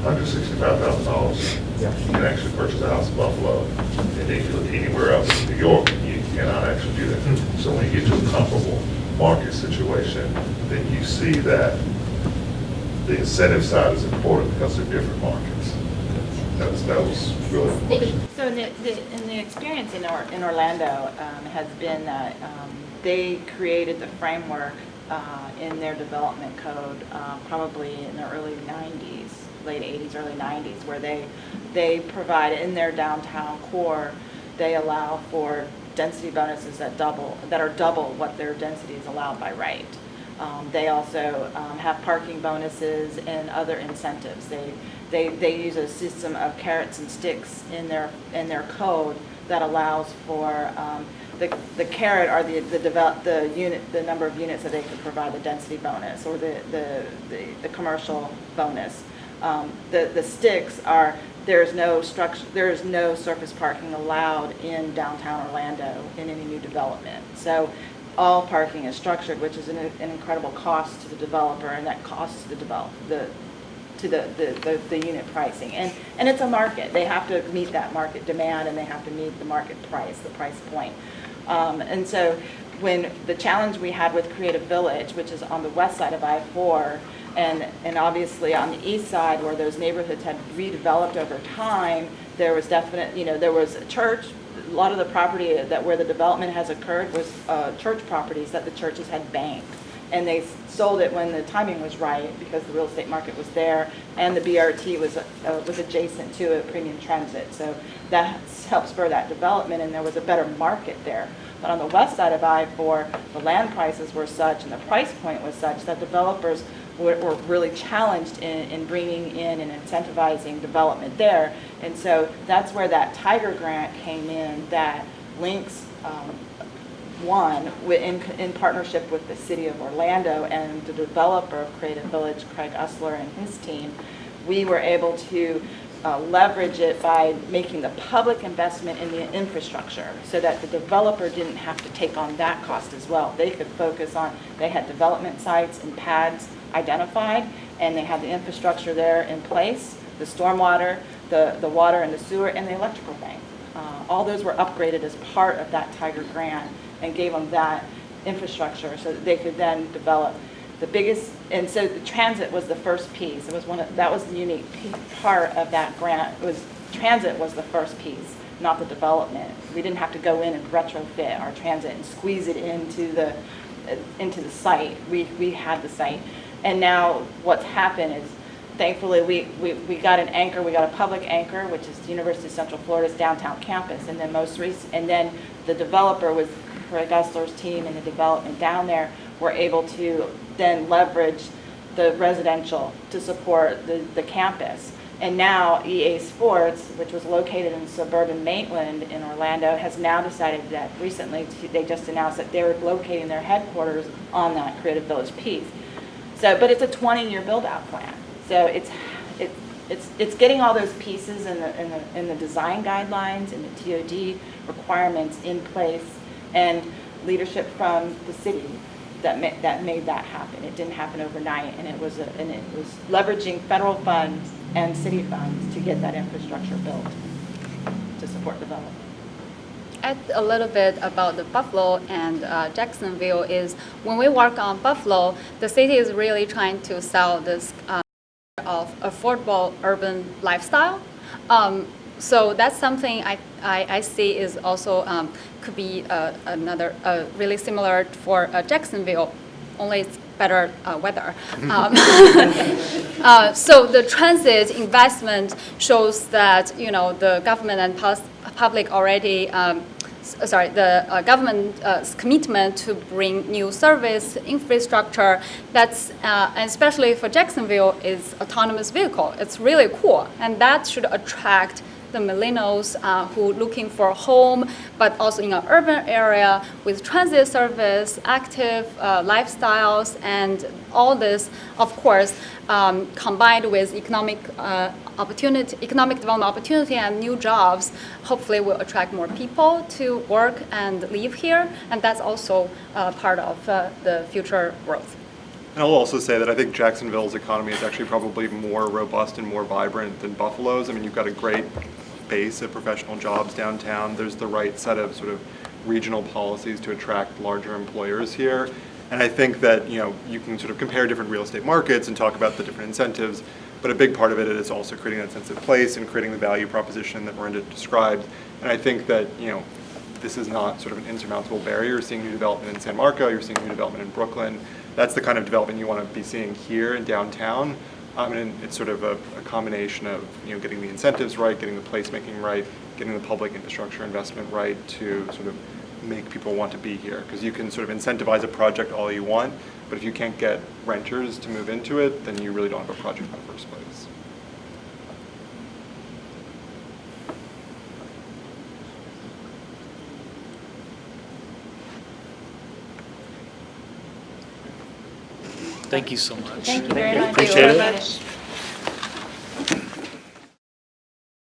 $165,000. You can actually purchase a house in Buffalo, and then you look anywhere else in New York, you cannot actually do that. So when you get to a comparable market situation, then you see that the incentive side is important because they're different markets. That was really the question. So in the experience in Orlando has been that they created the framework in their development code probably in the early 90s, late 80s, early 90s, where they provide in their downtown core, they allow for density bonuses that are double what their density is allowed by right. They also have parking bonuses and other incentives. They use a system of carrots and sticks in their code that allows for the carrot are the number of units that they can provide the density bonus or the commercial bonus. The sticks are there is no surface parking allowed in downtown Orlando in any new development. So all parking is structured, which is an incredible cost to the developer, and that costs the unit pricing. And it's a market. They have to meet that market demand, and they have to meet the market price, the price point. And so when the challenge we had with Creative Village, which is on the west side of I-4, and obviously on the east side where those neighborhoods had redeveloped over time, there was there was a church. A lot of the property where the development has occurred was church properties that the churches had banked. And they sold it when the timing was right because the real estate market was there and the BRT was adjacent to a premium transit. So that helped spur that development and there was a better market there. But on the west side of I-4, the land prices were such and the price point was such that developers were really challenged in bringing in and incentivizing development there. And so that's where that Tiger grant came in that links in partnership with the city of Orlando and the developer of Creative Village, Craig Usler and his team. We were able to leverage it by making the public investment in the infrastructure so that the developer didn't have to take on that cost as well. They could focus on, they had development sites and pads identified, and they had the infrastructure there in place, the stormwater, the water and the sewer, and the electrical bank. All those were upgraded as part of that Tiger grant and gave them that infrastructure so that they could then develop the biggest, and so the transit was the first piece. It was that was the unique part of that grant. Transit was the first piece, not the development. We didn't have to go in and retrofit our transit and squeeze it into the site. We had the site. And now what's happened is, thankfully, we got an anchor. We got a public anchor, which is the University of Central Florida's downtown campus. And then the developer with Craig Usler's team and the development down there were able to then leverage the residential to support the campus. And now EA Sports, which was located in suburban Maitland in Orlando, has now decided that recently they just announced that they're locating their headquarters on that Creative Village piece. So, but it's a 20-year build-out plan. So it's getting all those pieces in the design guidelines and the TOD requirements in place, and leadership from the city that made that happen. It didn't happen overnight, and it was leveraging federal funds and city funds to get that infrastructure built to support development. Add a little bit about the Buffalo and Jacksonville is when we work on Buffalo, the city is really trying to sell this of affordable urban lifestyle. So that's something I see is also could be another really similar for Jacksonville, only it's better weather. So the transit investment shows that the government and public already. The government's commitment to bring new service infrastructure. That's and especially for Jacksonville is autonomous vehicle. It's really cool, and that should attract the millennials who looking for a home, but also in an urban area with transit service, active lifestyles, and all this, of course, combined with economic development opportunity and new jobs, hopefully will attract more people to work and live here, and that's also part of the future growth. And I'll also say that I think Jacksonville's economy is actually probably more robust and more vibrant than Buffalo's. I mean, you've got a great base of professional jobs downtown. There's the right set of sort of regional policies to attract larger employers here. And I think that, you can sort of compare different real estate markets and talk about the different incentives, but a big part of it is also creating that sense of place and creating the value proposition that Miranda described. And I think that, this is not sort of an insurmountable barrier. You're seeing new development in San Marco, you're seeing new development in Brooklyn. That's the kind of development you want to be seeing here in downtown. And it's sort of a combination of getting the incentives right, getting the placemaking right, getting the public infrastructure investment right to sort of make people want to be here. Because you can sort of incentivize a project all you want, but if you can't get renters to move into it, then you really don't have a project in the first place. Thank you so much. Thank you very much. Appreciate it.